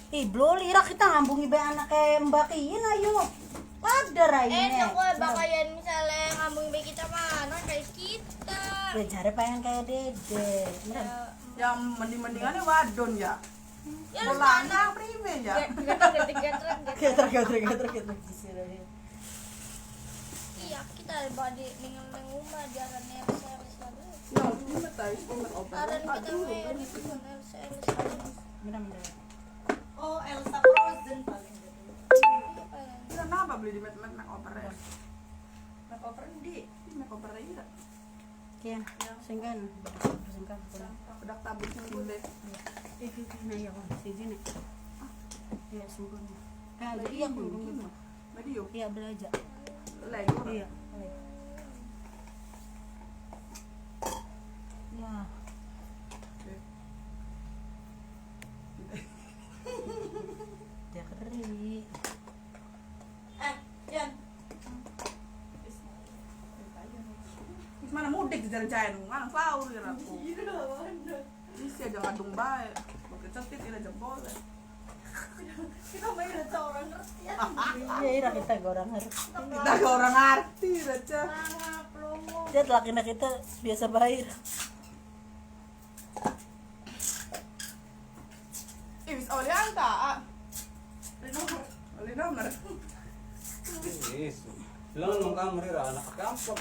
Speaker 1: Ih, belum lira kita ngambungi be anak kayak Mbak Kiin ayo. Ada raine.
Speaker 3: Enak gue bakalan misalnya ngambung baik kita mana kayak kita.
Speaker 1: Ya jare pengen kayak Dede. Bener.
Speaker 5: Yang mending-mendingannya wadon ya.
Speaker 3: Ya lu
Speaker 5: Lanang
Speaker 3: mana?
Speaker 5: prime ya.
Speaker 1: Geter.
Speaker 3: Iya kita body dengan rumah jangan neles lagi.
Speaker 5: No, ini betul, ini open.
Speaker 3: Aran kita
Speaker 5: Aduh.
Speaker 3: main bukan neles.
Speaker 1: Bener.
Speaker 2: Oh, Elsa Frozen paling gitu.
Speaker 5: Kenapa beli di make over ya?
Speaker 2: Makeover di.
Speaker 5: Di make over ya.
Speaker 1: Kian, singkan. Singkan.
Speaker 5: Udah tabusnya gede.
Speaker 1: Nah, ya kan, sini nih. Iya, singkan. Ah, jadi aku ngomong.
Speaker 5: Video.
Speaker 1: Iya, belajar.
Speaker 5: Lego.
Speaker 1: Iya. Ya. Dia keri.
Speaker 2: Jan.
Speaker 5: Mana mudik di jalan-jalan, ngang sahur ya aku. Bisa aja ngadung bae. Pakai centit ira jempol.
Speaker 2: Kita main ada orang ngerti ya.
Speaker 1: Iya, ira kita gak orang ngerti.
Speaker 5: Kita gak orang ngerti Raca.
Speaker 2: Sangat promo.
Speaker 1: Lihat laki kita biasa bayar.
Speaker 5: Wis olian ta. Oli nomor.
Speaker 4: Yes. Lang nung kamera ra anak kampok.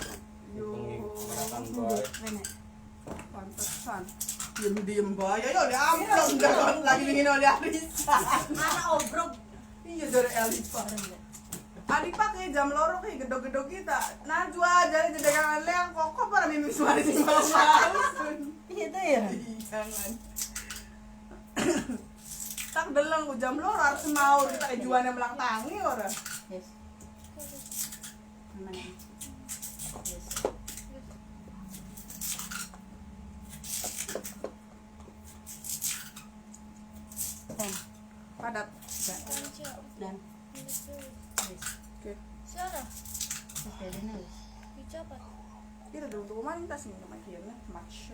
Speaker 5: Yo.
Speaker 4: Pengingatan baik.
Speaker 1: Nenek.
Speaker 5: Pantesan. Diem bae. Ayo oli amplop dah lagi dingin oli Arisa.
Speaker 2: Anak obrok.
Speaker 5: Iya dari Elipa. Alipa kayak jam loro kayak gedog-gedog kita. Najwa jadi jedekan leang kok para mimis mari sing mau.
Speaker 1: Iya tuh ya.
Speaker 5: Jangan. Tak deleng ku jam loro harus mau kita kayak jualan yang melang tangi ora.
Speaker 1: Yes. Aman. Yes. Dan,
Speaker 5: Padat.
Speaker 1: dan, yes.
Speaker 5: Oke.
Speaker 3: Siapa?
Speaker 1: Oke, din na.
Speaker 3: Bicara.
Speaker 5: Kita dulu tuh mantas nih sama kira match.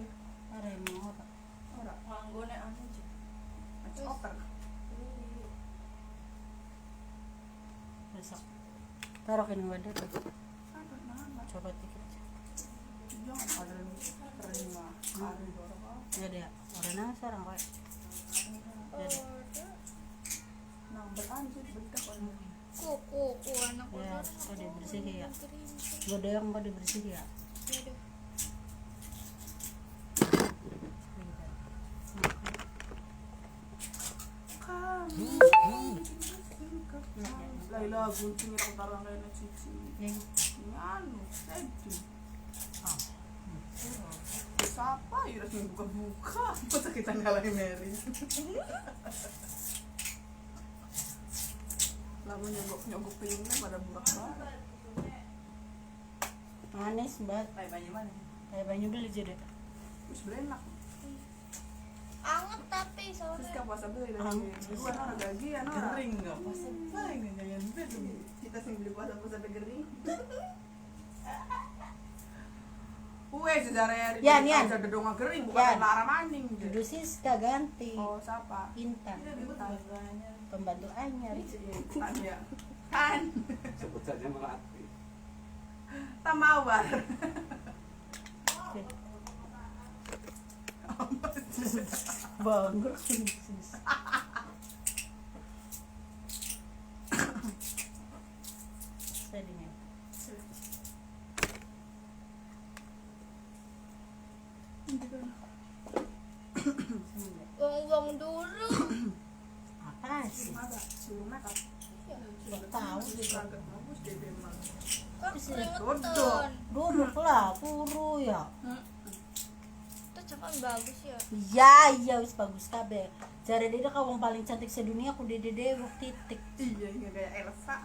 Speaker 1: Para yung mga otak.
Speaker 5: Ora,
Speaker 2: Manggone anu aja.
Speaker 5: match oper.
Speaker 1: Besok. Taruh kinuha dito.
Speaker 5: Apa nama?
Speaker 1: Coba tiket.
Speaker 5: Jangan ada yang terima. Hari dorong.
Speaker 1: Ya dia. Orang na sarang ko.
Speaker 3: Order.
Speaker 5: Nang beranjut bedak orang.
Speaker 3: Kuku anak
Speaker 1: Ya,
Speaker 3: order.
Speaker 1: kau dia bersih ya. Gede yang kau dia bersih ya.
Speaker 5: Laila gunting yang tarang lain cici.
Speaker 1: Yang
Speaker 5: Ini anu, sedih. Siapa ya harus buka-buka? Masa kita ngalahin Mary? Lama nyogok pilihnya pada burak banget.
Speaker 1: manis banget.
Speaker 2: Kayak banyak mana?
Speaker 1: Kayak banyak beli jadi.
Speaker 5: Terus berenak.
Speaker 3: Anget tapi
Speaker 5: Terus
Speaker 3: sore.
Speaker 5: kak puasa beli dari
Speaker 1: Anget.
Speaker 5: dua orang gajian orang.
Speaker 6: Kering nggak pas lain jangan beli.
Speaker 5: Kita sing beli puasa sampai gering. Sejarah
Speaker 1: Yan, yan.
Speaker 5: ada donga gering bukan
Speaker 1: Yan.
Speaker 5: marah maning.
Speaker 1: Judul Siska ganti.
Speaker 5: Oh, siapa?
Speaker 1: Intan. Pembantu anyar.
Speaker 5: Tanya. Kan,
Speaker 4: Sebut saja melati.
Speaker 5: Tamawar.
Speaker 1: Bangga. Sedihnya.
Speaker 3: Uang dulu.
Speaker 1: Apa sih?
Speaker 5: Ada, suruh makeup.
Speaker 1: Gak tahu sih.
Speaker 5: Berangkat bagus deh memang.
Speaker 3: Kan
Speaker 1: Sih,
Speaker 3: keringetan.
Speaker 1: Duduk lah, puru ya.
Speaker 3: Itu cakap bagus ya.
Speaker 1: Iya, iya wis bagus kabeh. Jare dia kawang paling cantik sedunia aku dede titik.
Speaker 5: Iya, ini kayak Elsa.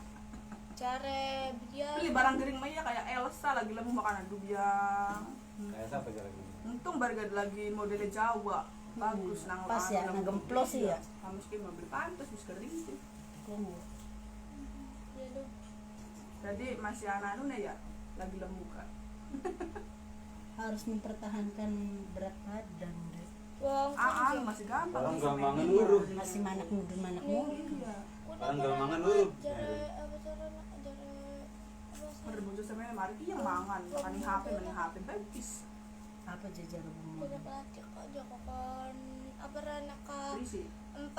Speaker 3: Cara dia
Speaker 5: Beli barang gering mah ya kayak Elsa lagi lemu makanan dubiang.
Speaker 4: Kayak siapa jalan ini?
Speaker 5: Untung baru lagi modelnya Jawa. Bagus nang
Speaker 1: Pas ya, nang gemplos sih ya.
Speaker 5: Kamu sih mau beli pantas wis kering sih.
Speaker 1: Tunggu.
Speaker 3: ya tuh.
Speaker 5: Jadi masih anak-anak ya lagi lemu kan.
Speaker 1: Harus mempertahankan berat badan deh.
Speaker 3: Uang
Speaker 5: Ah, masih gampang.
Speaker 4: Orang
Speaker 5: sih
Speaker 4: gampangan
Speaker 5: sama
Speaker 4: urut.
Speaker 5: dia.
Speaker 1: Masih manak muda muda.
Speaker 5: Iya.
Speaker 4: Orang gamangan urut.
Speaker 3: Cara apa cara apa
Speaker 5: Pada bocor sama mari ki yang mangan, makan maning HP bagus.
Speaker 1: Apa jajar bunga?
Speaker 3: Udah pelatih aja kan apa rana ka
Speaker 5: Berisi.
Speaker 3: 45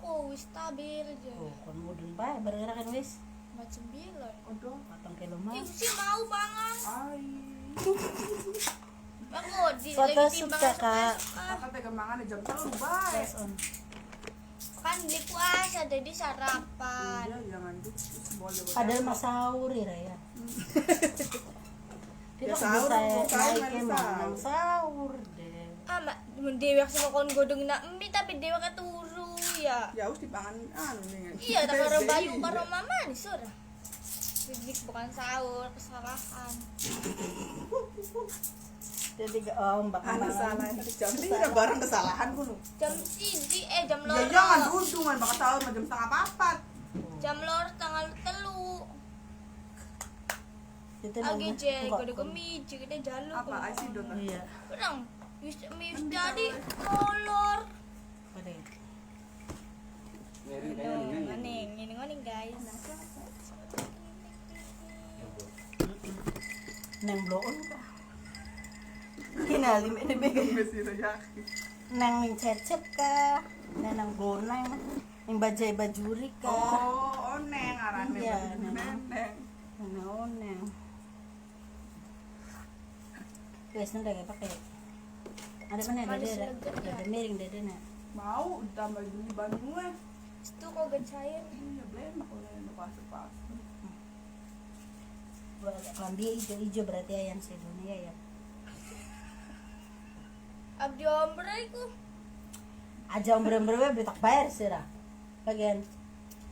Speaker 3: ko wis stabil aja.
Speaker 1: Oh, kon mudun pa, bergerak kan wis.
Speaker 3: 49.
Speaker 5: Odong.
Speaker 1: Patong kilo mah.
Speaker 3: Ibu sih mau banget.
Speaker 5: Ai.
Speaker 3: Aku di
Speaker 1: Foto
Speaker 3: lagi
Speaker 1: suka,
Speaker 3: timbangan
Speaker 1: Kak.
Speaker 5: Kakak tega mangan jam 3 bae.
Speaker 1: Press on.
Speaker 3: kan di puasa jadi sarapan.
Speaker 5: Iya, jangan tuh. Boleh.
Speaker 1: Padahal mas sahur ya. Tidak
Speaker 5: Ya,
Speaker 1: bisa
Speaker 5: sahur, sahur,
Speaker 1: naiknya
Speaker 5: sahur.
Speaker 1: manang sahur deh.
Speaker 3: Mak dewek sama kon godong na embi tapi dewek keturu ya.
Speaker 5: Ya harus dipangan anu nih.
Speaker 3: Iya, tak karo bayu karo mama nih sura. Dik bukan sahur, kesalahan.
Speaker 1: Jadi mbak
Speaker 5: Anak salah tadi jam 5 barang kesalahan kuno.
Speaker 3: Jam 1 jam
Speaker 5: Ya
Speaker 3: loro.
Speaker 5: jangan dudungan bakal sahur jam setengah 4.
Speaker 3: Jam loro tanggal telu.
Speaker 1: Itu
Speaker 3: Agi
Speaker 1: namanya-
Speaker 3: je
Speaker 1: enggak,
Speaker 3: gede kemiji kita jalur.
Speaker 5: Apa asyik dong?
Speaker 3: Iya.
Speaker 1: Iya.
Speaker 3: Kurang. Wis jadi molor.
Speaker 4: Merin kaya nih.
Speaker 3: Ngoning, ini ngoning guys.
Speaker 1: Neng bloon ka. Kinali may nabigay.
Speaker 5: Mesira yakin.
Speaker 1: Nang ning cecep ka. Nang gonang. Ning bajay bajuri ka.
Speaker 5: Oh, oneng arane
Speaker 1: Iya,
Speaker 5: neneng.
Speaker 1: Neng. Wes nanda kayak pakai. Ada mana
Speaker 3: Manis
Speaker 1: ada
Speaker 3: legit ya.
Speaker 1: ada miring ada na.
Speaker 5: Mau ditambah beli Bandung eh.
Speaker 3: Itu kok gak cair.
Speaker 5: Iya, blend aku nih pas-pas.
Speaker 1: Kelambi hijau berarti ayam sedunia ya.
Speaker 3: Abdi ombre iku.
Speaker 1: Aja ombre-ombre we beli tak bayar sih lah. Bagian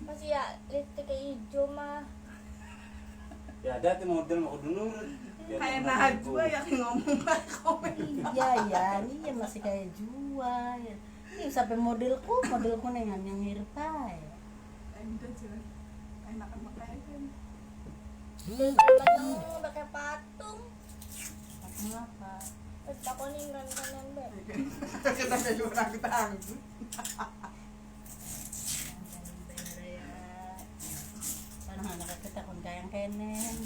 Speaker 3: Masih ya listrik kayak hijau mah.
Speaker 4: Ya ada tuh model mau dulu.
Speaker 5: Kayak Najwa yang ngomong komen.
Speaker 1: iya ini masih kayak jual. Ini sampai modelku nengan yang mirip aja.
Speaker 5: Udah sih. Enakan pakai kan.
Speaker 3: Patung pakai patung.
Speaker 1: Patung apa?
Speaker 3: Aku nih kan be.
Speaker 5: Kita kayak orang tang.
Speaker 1: Karena anak kita kon kayang kenen.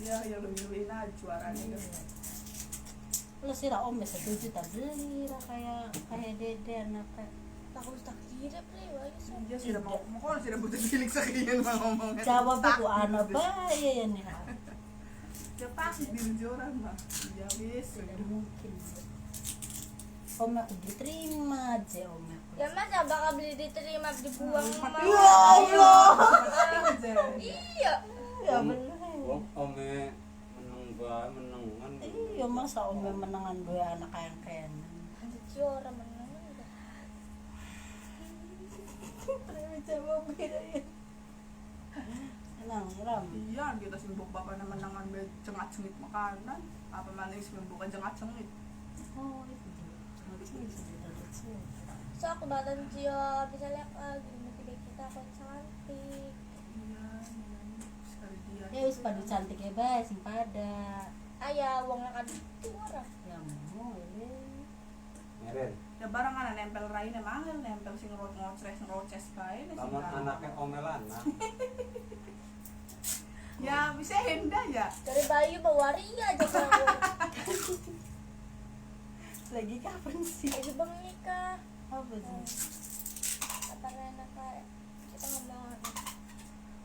Speaker 5: Iya, yang lebih Najwa arane.
Speaker 1: Lo sih om bisa 7 juta beli lah kayak dede anak.
Speaker 3: Aku tak kira pre bagus.
Speaker 5: Iya, sudah mau kok sudah butuh cilik sekian mah ngomongnya.
Speaker 1: Jawab aku anak bayi ya nih.
Speaker 5: Ya pasti di joran mah. Ya wis.
Speaker 1: Tidak mungkin. Om aku diterima aja om aku.
Speaker 3: Ya masa bakal beli diterima dibuang mah.
Speaker 1: Ya Allah.
Speaker 3: Iya.
Speaker 1: Ya bener.
Speaker 4: Ome menengan.
Speaker 1: Iya masa om menangan dua anak yang kenen.
Speaker 3: Ada ciora menang.
Speaker 1: Terima jawab beda ya. Tenang, Ram.
Speaker 5: Iya, kita simbok bapak na menangan be cengat-cengit makanan. Apa mana simbok cengat-cengit.
Speaker 1: Oh, itu dia. Cuma sudah kecil.
Speaker 3: So aku badan cio bisa lihat gini tidak kita aku cantik.
Speaker 5: Iya, sekali dia.
Speaker 1: Ya wis padu cantik ya, Bay, sing pada.
Speaker 3: Ayah wong nak adu ciora.
Speaker 1: Ya mau ini.
Speaker 4: Merin.
Speaker 5: Ya barang ana nempel raine mangel nempel sing ngoces bae nih.
Speaker 4: Lamun anaknya omelana.
Speaker 5: Ya bisa henda ya.
Speaker 3: Dari bayi bawa ria aja kau.
Speaker 1: Lagi kapan sih?
Speaker 3: Lagi bang nikah.
Speaker 1: Apa sih?
Speaker 3: Kata Rena kayak kita ngomong.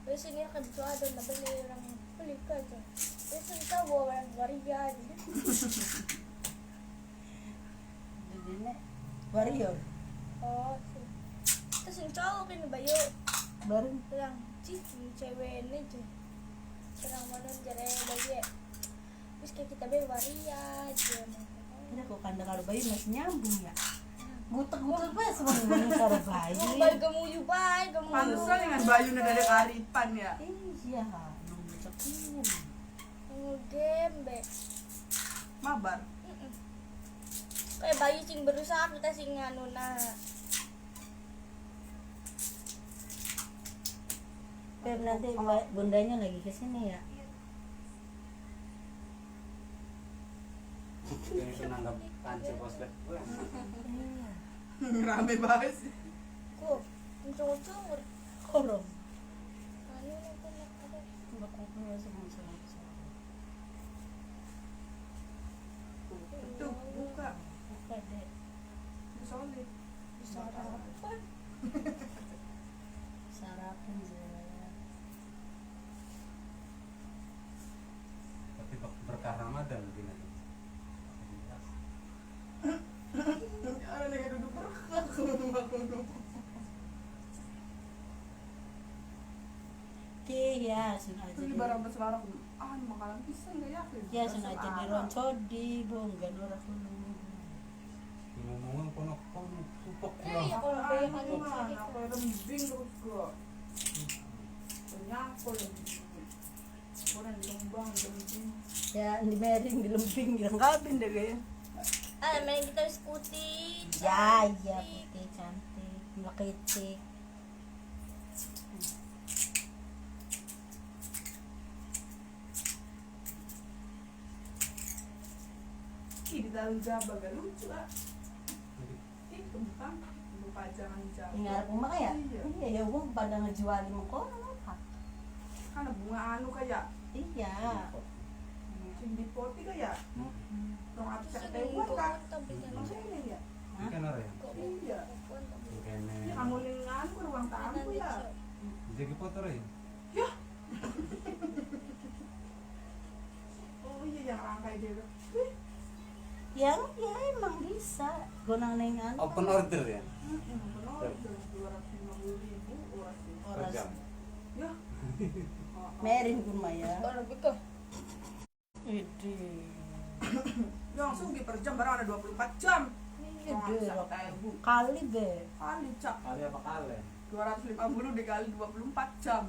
Speaker 3: Terus ini akan jual dan beli orang beli aja. Terus kita bawa orang ria aja.
Speaker 1: Nenek Wario
Speaker 3: Oh sih. Terus yang cowok ini bayu
Speaker 1: baru
Speaker 3: yang cewek ini aja. Serang mana jare bayi. Terus kayak kita bawa ria aja.
Speaker 1: kira kok kanda kalau bayi masih nyambung ya. Gutek-gutek bae semua ngomong karo bayi.
Speaker 3: Bayi gemuyu bayi gemuyu.
Speaker 5: Pantesan dengan bayu dari Aripan ya.
Speaker 1: Iya, nang gucekin.
Speaker 3: Ngegembe.
Speaker 5: Mabar.
Speaker 3: Kayak bayi sing berusaha kita sing anu na.
Speaker 1: Beb nanti bundanya lagi ke sini ya.
Speaker 4: Ini senanggap kancil poslet.
Speaker 1: Iya.
Speaker 5: Rame banget sih.
Speaker 3: Ku, uncung-uncung.
Speaker 1: Korong.
Speaker 3: Anu nonton ada.
Speaker 1: Enggak kumpul semua.
Speaker 5: Tuh, buka.
Speaker 1: Buka deh.
Speaker 5: Solid.
Speaker 3: Sarapan.
Speaker 1: Sarapan ya.
Speaker 4: Tapi berkah Ramadan gini.
Speaker 5: Ada yang duduk berkah.
Speaker 1: Oke ya, sun aja
Speaker 5: Ini
Speaker 1: di.
Speaker 5: barang berselarang. Ini makanan pisang nggak yakin.
Speaker 1: Ya sun aja di roncodi, bonggan ora kuno.
Speaker 4: Ngomongin kono supok
Speaker 3: Iya
Speaker 4: ya.
Speaker 3: kalau bayi kan
Speaker 5: Apa rembing terus gua. Penyakol. Orang lembang rembing.
Speaker 1: Ya di mering di lembing dilengkapin deh kayaknya.
Speaker 3: main kita wis putih.
Speaker 1: Ya, iya
Speaker 3: cantik.
Speaker 1: putih cantik, melekicik.
Speaker 5: Ih, di dalam jabah gak lucu ah. Ih, kembang. pajangan jauh.
Speaker 1: Ingat rumah ya?
Speaker 5: Iya.
Speaker 1: Iya, ya gua pada ngejualin kok apa?
Speaker 5: Kan bunga anu kayak
Speaker 1: Iya.
Speaker 5: sing dipoti kayak dong atus
Speaker 3: Sing
Speaker 5: saya buat kan.
Speaker 3: tapi kan
Speaker 5: Maksudnya ya.
Speaker 4: Ikan apa ya?
Speaker 5: Iya.
Speaker 4: Ikan
Speaker 5: Ya kamu lingan ke ruang tamu ya.
Speaker 4: jadi kotor ya?
Speaker 5: Oh iya yang rangkai dia.
Speaker 1: Yang ya emang bisa. Gonang nengan.
Speaker 4: Open order ya?
Speaker 5: Benar, 250.000 orang sih.
Speaker 4: Per jam.
Speaker 5: Ya.
Speaker 1: Merin pun Maya.
Speaker 3: oh lebih ke
Speaker 1: Ide.
Speaker 5: Ya langsung di per jam barang ada 24 jam.
Speaker 1: Ide. Kali be.
Speaker 5: Kali cak
Speaker 4: Kali apa kali?
Speaker 5: 250 dikali 24 jam.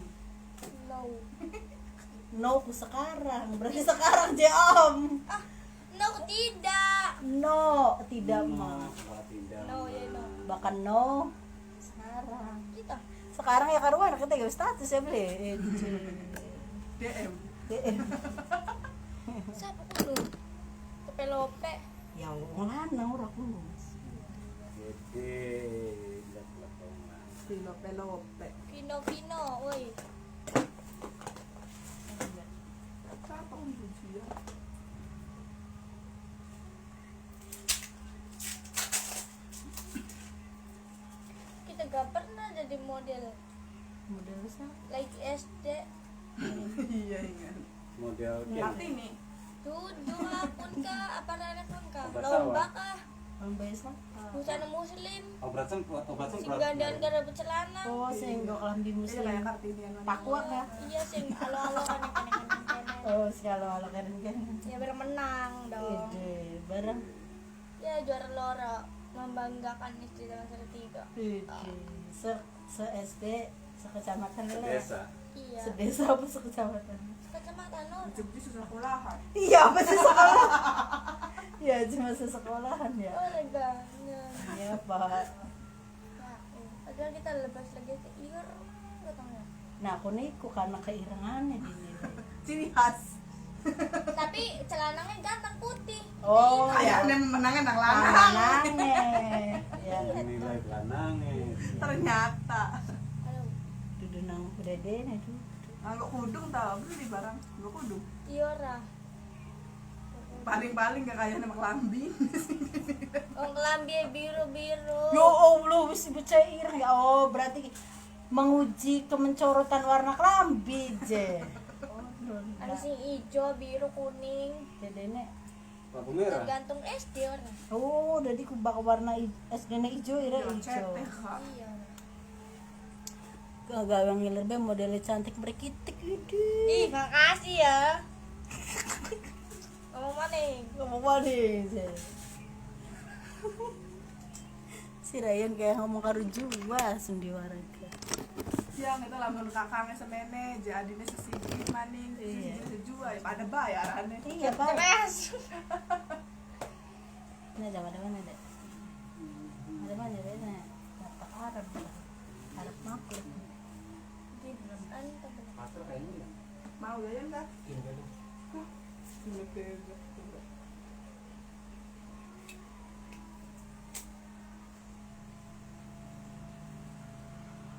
Speaker 3: no
Speaker 1: No ku sekarang. Berarti sekarang je om.
Speaker 3: no tidak
Speaker 1: No, tidak mah.
Speaker 4: Wah, tidak.
Speaker 3: no ya no
Speaker 1: Bahkan no. Sekarang.
Speaker 3: kita
Speaker 1: Sekarang ya karuan kita gak status ya beli.
Speaker 5: DM.
Speaker 3: siapa kudu kepelope
Speaker 1: Ya wong lanang ora kudu.
Speaker 4: Gede. Lihat lah.
Speaker 5: Pilope-lope.
Speaker 3: Vino woi
Speaker 5: Siapa kunci ya?
Speaker 3: kita gak pernah jadi model
Speaker 1: Model sa.
Speaker 3: like SD
Speaker 5: Iya ingat.
Speaker 4: Model
Speaker 5: Nanti nih.
Speaker 3: duduk pun kah apa rana pun kah
Speaker 4: Obat
Speaker 3: lomba
Speaker 4: sawah.
Speaker 3: kah
Speaker 1: Orang biasa.
Speaker 3: busana muslim
Speaker 4: obat
Speaker 3: sing gandan gara celana
Speaker 1: Oh, sing do kelambi
Speaker 5: Iya
Speaker 1: muslim.
Speaker 5: kayak Kartinian.
Speaker 1: Pakuak ya.
Speaker 3: iya sing alo-alo kan
Speaker 1: Oh, segala ala keren kan.
Speaker 3: ya bareng menang dong
Speaker 1: Ide, bareng.
Speaker 3: ya juara lora membanggakan istri dalam tiga
Speaker 1: Ide. Se SD, sekecamatan lah.
Speaker 4: desa.
Speaker 3: iya
Speaker 1: Sedesa apa sekecamatan?
Speaker 3: kecamatan lora
Speaker 5: Ujung-ujung susah sekolahan.
Speaker 1: Iya, apa sih sekolah? Iya, cuma sesekolahan ya.
Speaker 3: oh lega
Speaker 1: Iya, Pak.
Speaker 3: padahal kita lepas lagi ke iur katanya
Speaker 1: Nah, aku niku karena keirangannya di sini.
Speaker 5: Ciri khas.
Speaker 3: tapi celananya ganteng putih
Speaker 1: Oh,
Speaker 5: Kayaknya menangnya nang lanang.
Speaker 1: lanange. Ya,
Speaker 4: Nilai lanangnya.
Speaker 5: Ternyata.
Speaker 3: aduh
Speaker 1: dudu nang udedene tuh.
Speaker 5: Nggak kudung tau beli barang. Nggak kudung.
Speaker 3: iora
Speaker 5: Paling-paling gak kayak nama kelambi.
Speaker 3: oh kelambi biru
Speaker 1: Ya Allah, wis bocah ireng ya. Oh, berarti menguji kemencorotan warna kelambi je. Oh,
Speaker 3: ada sing hijau biru kuning
Speaker 1: dedene.
Speaker 4: Lampu merah.
Speaker 3: tergantung SD orang
Speaker 1: Oh, jadi kubak warna SD-ne ijo ira ijo.
Speaker 5: CTH.
Speaker 3: iya
Speaker 1: Gak ngiler be modelnya cantik berkitik gitu.
Speaker 3: ih makasih ya ngomong mana
Speaker 1: Ngomong mana sih? Si Ryan kayak ngomong karo jua langsung di warga.
Speaker 5: Siang itu lamun kakangnya semene, jadinya sesigit maning,
Speaker 1: Iya.
Speaker 5: sejual, ya pada bayarannya.
Speaker 1: Iya pak.
Speaker 3: Beres.
Speaker 1: Ini ada mana deh? Ada mana deh? Nah, dapat Arab, Arab makhluk.
Speaker 3: Di antep.
Speaker 4: Pasar kayaknya ya.
Speaker 5: Mau ya enggak?
Speaker 4: Tinggal deh.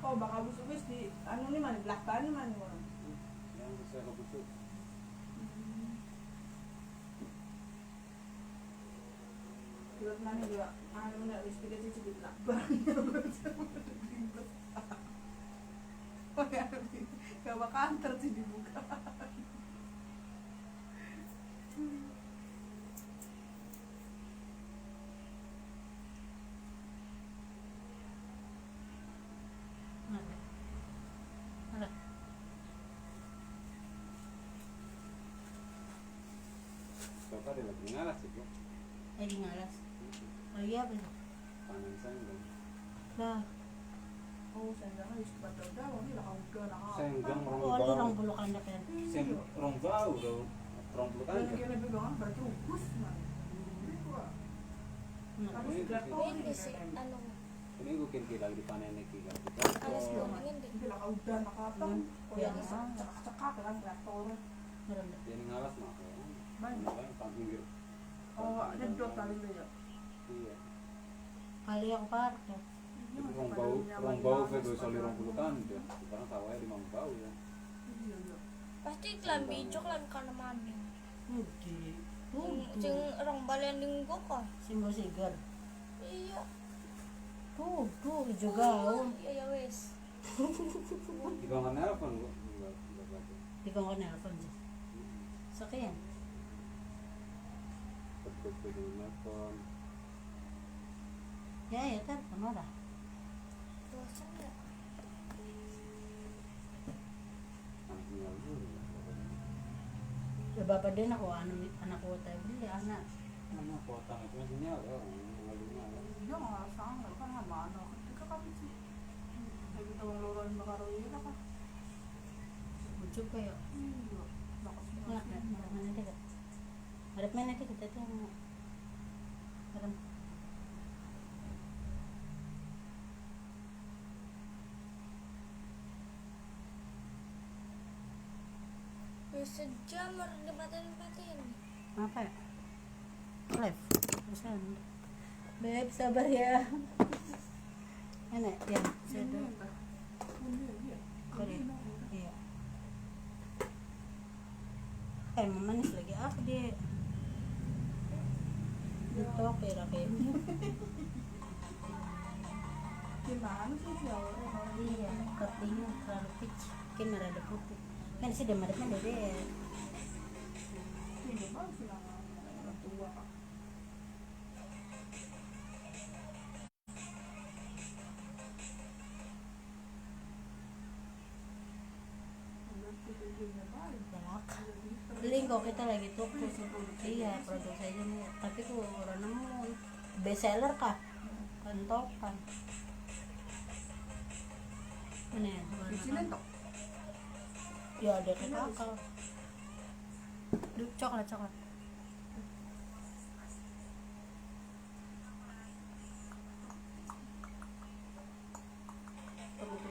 Speaker 5: Oh, bakal busuk di anu nih mana belakang nih mana orang.
Speaker 4: Yang bisa kebusuk.
Speaker 5: Buat mana juga anu nih wis tiga cici di belakang. Oh ya, gak bakal antar sih dibuka.
Speaker 4: Bapak dia lagi ngalas itu.
Speaker 1: Di ngalas. Oh iya benar.
Speaker 4: Panen senggang.
Speaker 1: Lah,
Speaker 5: Oh, saya jangan di sekitar daun ini lah kau udah nak.
Speaker 4: Senggang rong
Speaker 1: oh ini orang
Speaker 4: bau.
Speaker 1: bulu kandak kan.
Speaker 4: Seng rong bau dong. Rong puluh
Speaker 5: Dan
Speaker 4: kan.
Speaker 5: kira pegangan berarti ukus man. Kamu
Speaker 4: Ini
Speaker 5: sudah tahu
Speaker 3: Ini sih anu
Speaker 4: ini gue kira lagi dipanen nih kita.
Speaker 3: alas gorengin deh.
Speaker 5: Ini lah kau udah nak apa? Oh yang cekak kan traktor.
Speaker 1: Merendah.
Speaker 4: Dia ngalas mah.
Speaker 5: Banyak.
Speaker 4: Makanya pinggir.
Speaker 5: Oh, nyedot kali ini ya.
Speaker 4: Iya.
Speaker 1: Kali yang parkir.
Speaker 5: Ya,
Speaker 4: Rong bau ke dosa lirong puluhan deh. Sekarang sawahnya 5 bau ya.
Speaker 5: Iya, iya.
Speaker 3: Pasti kelambi ijo kelambi kana mami.
Speaker 1: Ugi.
Speaker 3: Sing orang balen linggo kok.
Speaker 1: Simbo sigar.
Speaker 3: Iya.
Speaker 1: Tuh ijo gaun.
Speaker 3: Iya ya wes.
Speaker 4: Di kamar nelpon kok. Enggak baca.
Speaker 1: Di kong nelpon sih. Sakyan.
Speaker 4: Betul nelpon.
Speaker 1: Ya telepon ora.
Speaker 3: Bosan ya.
Speaker 4: Anak tinggal dulu.
Speaker 1: Ya bapak dia aku anak kota beli anak.
Speaker 4: Mana kota itu sinyal ya. Ngalungnya.
Speaker 5: Iya nggak sangat kan nggak mana. Ketika kami sih lagi tawang lorong makaroyi lah kan.
Speaker 1: Bujuk kayak
Speaker 5: Iya. Lakas
Speaker 1: enak ya. Mana dia? Ada mana dia kita tuh. Ada
Speaker 3: Wes sejam harus dipaten-paten.
Speaker 1: apa ya? Live. Pesan. Beb sabar ya. Enak ya. Sudah. Kali. Iya. Memanis lagi apa dia? Itu kira kayak
Speaker 5: Gimana sih sih orang
Speaker 1: iya, kopinya terlalu kecil, mungkin merada putih. Kan sih demadnya dede.
Speaker 5: ini bagus sih orang tua kan. Udah tujuannya baik.
Speaker 1: Galak. Beli kok kita lagi tuku. Iya, produk saja nih. Tapi ku orang nemu best seller kah? Kentokan. Mana ya?
Speaker 5: Di sini tuh
Speaker 1: Ya ada ke kakak. Duh, coklat.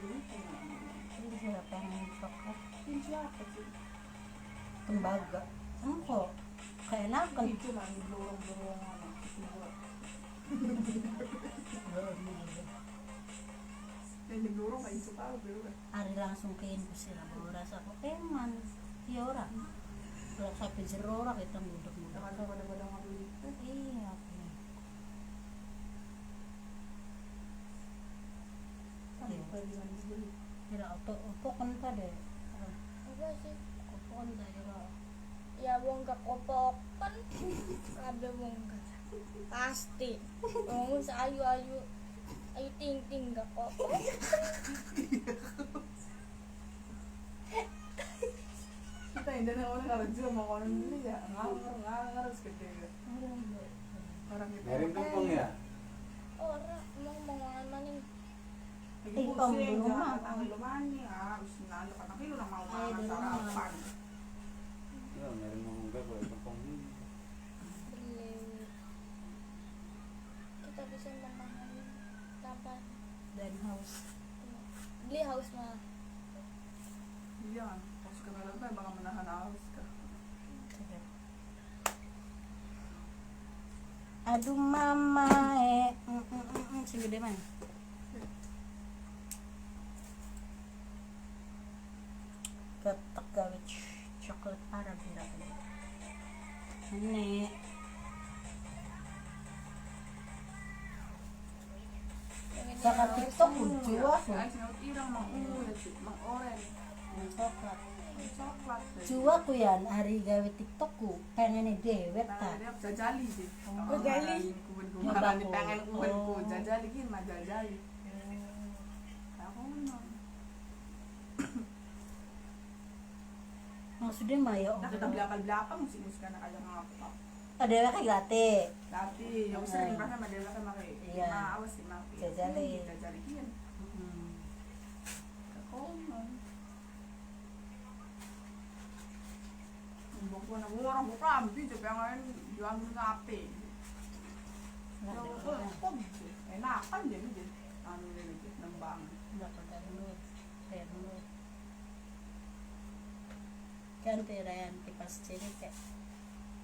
Speaker 1: Ini siapa yang coklat?
Speaker 5: ini siapa sih?
Speaker 1: Tembaga. Empok. Keenakan.
Speaker 5: Itu lagi dorong-dorongan itu buat yang didorong kayak itu tahu dulu kan.
Speaker 1: Ari langsung ke infus sih lah. Rasa kok eman. Iya orang. Kalau sampai jero orang kita nguduk-nguduk.
Speaker 5: Jangan pada ngambil itu.
Speaker 1: Iya.
Speaker 5: Sampai dengan dibeli.
Speaker 1: Kira apa kan tadi?
Speaker 3: Apa sih?
Speaker 1: Apa kan tadi?
Speaker 3: Ya bongkar kopokan. Ada bongkar. Pasti. Ngomong ayu ting gak kopok.
Speaker 5: Kita ini dari orang kerja mau orang ini ya ngar seperti itu. Orang kita.
Speaker 4: Ngirim tumpeng ya?
Speaker 3: Orang mau maning.
Speaker 5: Lagi
Speaker 1: Kamu
Speaker 5: pusing,
Speaker 1: di rumah.
Speaker 5: jangan kata lu mani, harus nanya kata lu udah mau
Speaker 1: Ayo, di
Speaker 5: makan
Speaker 1: rumah.
Speaker 5: sarapan.
Speaker 4: Ya, ngirim enggak boleh tumpeng ini.
Speaker 3: Beli. Kita bisa memahami apa
Speaker 1: Dan house.
Speaker 3: beli haus mah.
Speaker 5: Iya kan, pas kenal apa bakal menahan haus kan.
Speaker 1: Aduh mama si gede mana? Ketek gawe coklat parah bila ini Saka TikTok lucu aku
Speaker 5: Guys, nyaut irang mang ya sih, mang oren,
Speaker 1: coklat
Speaker 5: coklat deh.
Speaker 1: Cua ku yan hari gawe TikTok ku pengen dewek
Speaker 5: Nah,
Speaker 1: ta
Speaker 5: dia jajali sih.
Speaker 3: Jajali.
Speaker 5: Kuben marah di pengen kubenku
Speaker 1: Oh.
Speaker 5: jajali gini mah jajali. Aku non.
Speaker 1: maksudnya mah ya
Speaker 5: Nah kita belakang musik anak aja ngapa.
Speaker 1: ada kayak gratis
Speaker 5: Tapi yang sering pernah sama dia kan pakai.
Speaker 1: Iya.
Speaker 5: Nah, awas sih maaf.
Speaker 1: Jajali.
Speaker 5: Jajali gini. Aku non. Buku na orang buku ambil coba yang lain jual ngape. Enakan jadi anu ini nembang.
Speaker 1: Ganti rayan kipas cilik kayak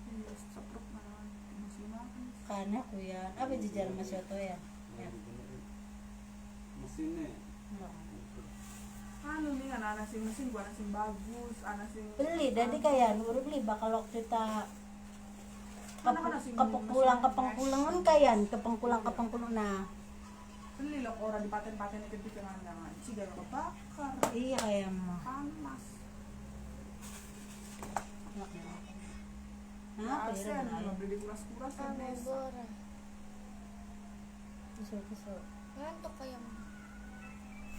Speaker 5: Iya, ceplok mana? Masih makan.
Speaker 1: karena ku ya apa jajar mas Yoto ya
Speaker 5: anak sing mesin gua anak sing bagus anak sing
Speaker 1: beli jadi kayak nurut beli bakal waktu kita kepengkulang kayan kepengkulang nah
Speaker 5: beli loh orang di paten-paten itu di jangan sih gak kebakar
Speaker 1: iya kayak mah
Speaker 5: panas
Speaker 1: apa ya
Speaker 5: ASEAN
Speaker 1: Ren?
Speaker 5: mau beli kuras-kuras
Speaker 3: Ah,
Speaker 5: kan desa
Speaker 3: Bogor.
Speaker 1: Kesel.
Speaker 3: Ngantuk kayak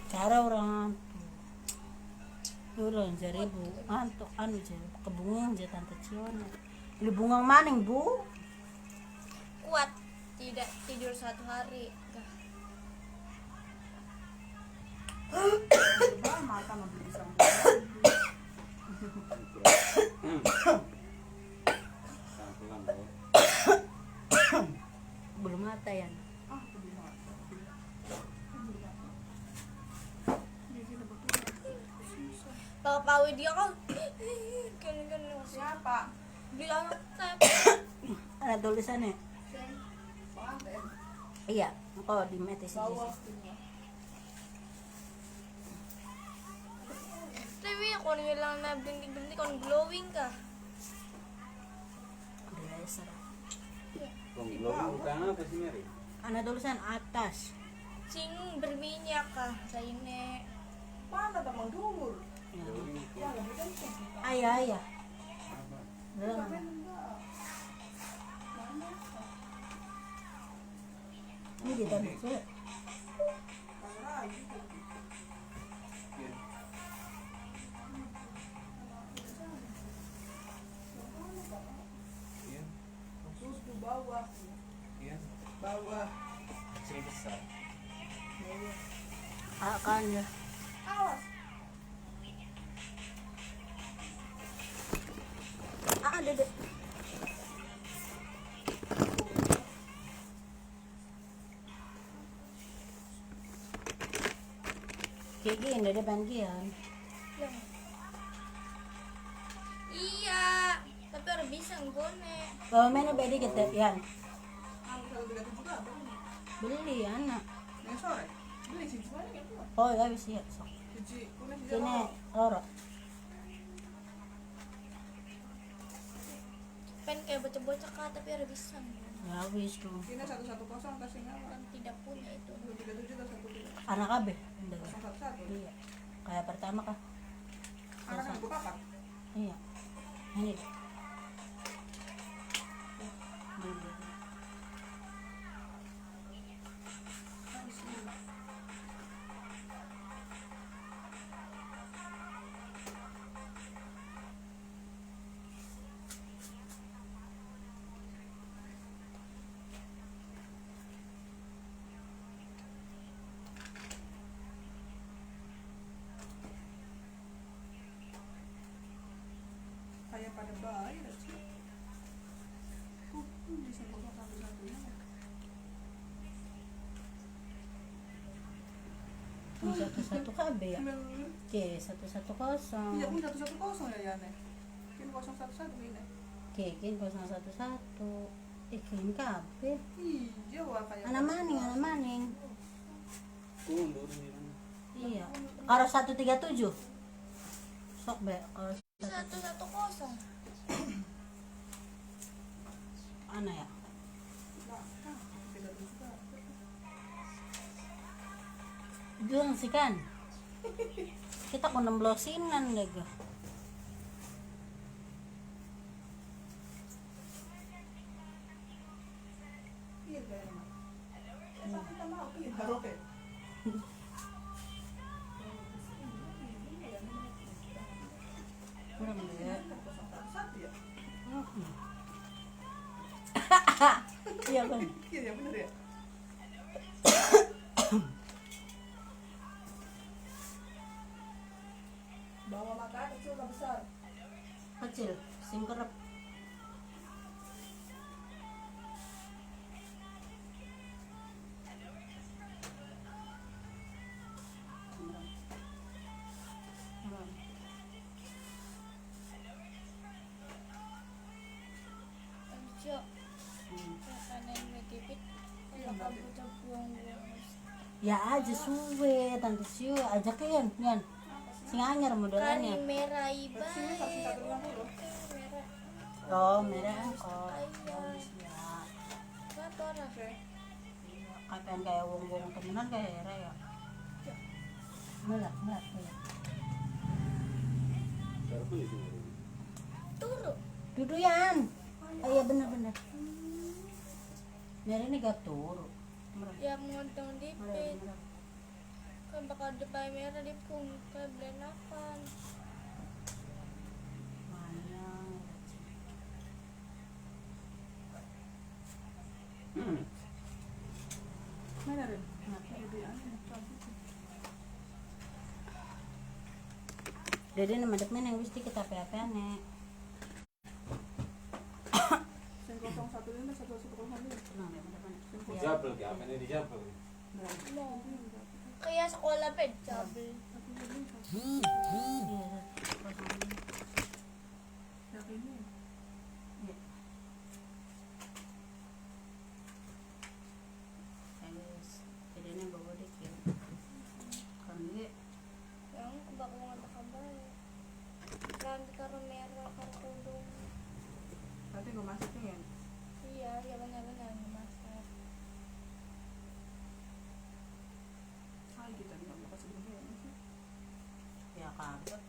Speaker 1: Cara orang turun jadi bu antuk anu jadi kebungang jadi tante Ciona beli bunga maning bu
Speaker 3: kuat tidak tidur 1 hari.
Speaker 5: bah mata mau beli pisang
Speaker 4: Pelan bro.
Speaker 1: belum mata ya
Speaker 5: ah beli mata
Speaker 3: Pak Widya kan kan
Speaker 5: siapa
Speaker 3: beli anak saya.
Speaker 1: ada tulisannya
Speaker 5: pengantin
Speaker 1: iya engkau di metis
Speaker 5: bawah
Speaker 3: Tapi aku ngilang na bintik-bintik kon glowing ka.
Speaker 1: blazer
Speaker 4: Belum bukan apa sih Mary?
Speaker 1: ada tulisan atas
Speaker 3: Sing berminyak ka sa ini.
Speaker 5: mana teman dulur
Speaker 1: ya.
Speaker 5: ya lebih kenceng
Speaker 1: ayah Dalam. Ini di dalam surat.
Speaker 4: Iya.
Speaker 5: terus di bawah
Speaker 4: Iya.
Speaker 5: bawah
Speaker 4: Kecil besar.
Speaker 1: Akan ya.
Speaker 5: awas
Speaker 1: Ada deh. Kayak gini ada bagian.
Speaker 3: Iya, tapi orang bisa nggone.
Speaker 1: Kalau mainnya beda gitu ya.
Speaker 5: aku 137 apa ini
Speaker 1: Beli anak.
Speaker 5: yang sore beli sih semuanya kan tuh
Speaker 1: Oh ya bisa ya. Sok.
Speaker 5: cuci kuning di
Speaker 1: Sini
Speaker 5: dalam
Speaker 1: loro.
Speaker 3: Pengen kayak bocah-bocah kah, tapi orang bisa.
Speaker 1: Ya wis tuh.
Speaker 5: ini 110 kasih nama
Speaker 3: Orang tidak punya itu.
Speaker 5: 237 dan 1
Speaker 1: Anak AB.
Speaker 5: 011
Speaker 1: Iya. Kayak pertama kah?
Speaker 5: anak kan gue kapan
Speaker 1: Iya. Ini deh. Beli.
Speaker 5: kayak pada bayi ya sih di sini kok satu-satunya
Speaker 1: Ini 11 KB ya.
Speaker 5: Iya,
Speaker 1: Oke, 110.
Speaker 5: iya pun 110 ya Yane. Mungkin 011 ini.
Speaker 1: Oke, kin 011. Kin KB.
Speaker 5: Iya, wah kayak.
Speaker 1: Anak maning.
Speaker 4: Undur ini.
Speaker 1: Iya. Karo 137. Sok be, karo
Speaker 3: 110.
Speaker 1: ana ya.
Speaker 5: Nah, 37.
Speaker 1: Bilang sih kan. Kita kok 16-inan deh ga.
Speaker 5: Iya kayaknya. Tapi kita mau iya baru ke.
Speaker 1: Kurang deh.
Speaker 5: 011 ya.
Speaker 1: Iya kan.
Speaker 5: Iya, ya benar ya. Bawa makan kecil atau besar?
Speaker 1: Kecil, sing kerep.
Speaker 3: Anjo. Makanan megipit. Kalau kamu buang-buang.
Speaker 1: Ya aja suwe, tante Siu ajak kan, kan. Sing anyar
Speaker 3: Kani
Speaker 1: modelannya.
Speaker 3: merah iba.
Speaker 5: Sini satu dengan lo.
Speaker 3: Merah.
Speaker 1: Oh, merah kok.
Speaker 3: Iya.
Speaker 1: Ya.
Speaker 3: Kenapa orang?
Speaker 1: Kapan kayak wong-wong temenan kayak era ya. Melak.
Speaker 4: Baru pun di sini.
Speaker 3: Turu.
Speaker 1: Duduyan. Oh iya bener. Nyari ini gak turu.
Speaker 3: Ya montong dipit.
Speaker 1: Merah.
Speaker 3: Kan bakal depan merah di pung. Kan blenakan.
Speaker 1: Mana?
Speaker 5: Mana Ren?
Speaker 1: Dede nama dek yang mesti kita apa nek.
Speaker 5: Sing 015 1105.
Speaker 1: Tenang ya bener.
Speaker 4: Jabel ki, apa ini dijabel?
Speaker 3: Mau. Kaya sekolah ped. Jabel.
Speaker 1: Iya.
Speaker 5: Yakinnya.
Speaker 1: Guys, dede bawa dek ya. Kan dia
Speaker 3: Yang bakal ngantak kabar. Kan karo merah karo kudung.
Speaker 5: Nanti gue masukin ya.
Speaker 3: Iya, ya benar-benar masak.
Speaker 5: Hai kita nih nggak mau kasih begini sih.
Speaker 1: ya kaget.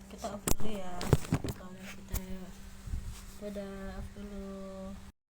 Speaker 1: Kita off dulu ya. Kalau kita dadah off dulu.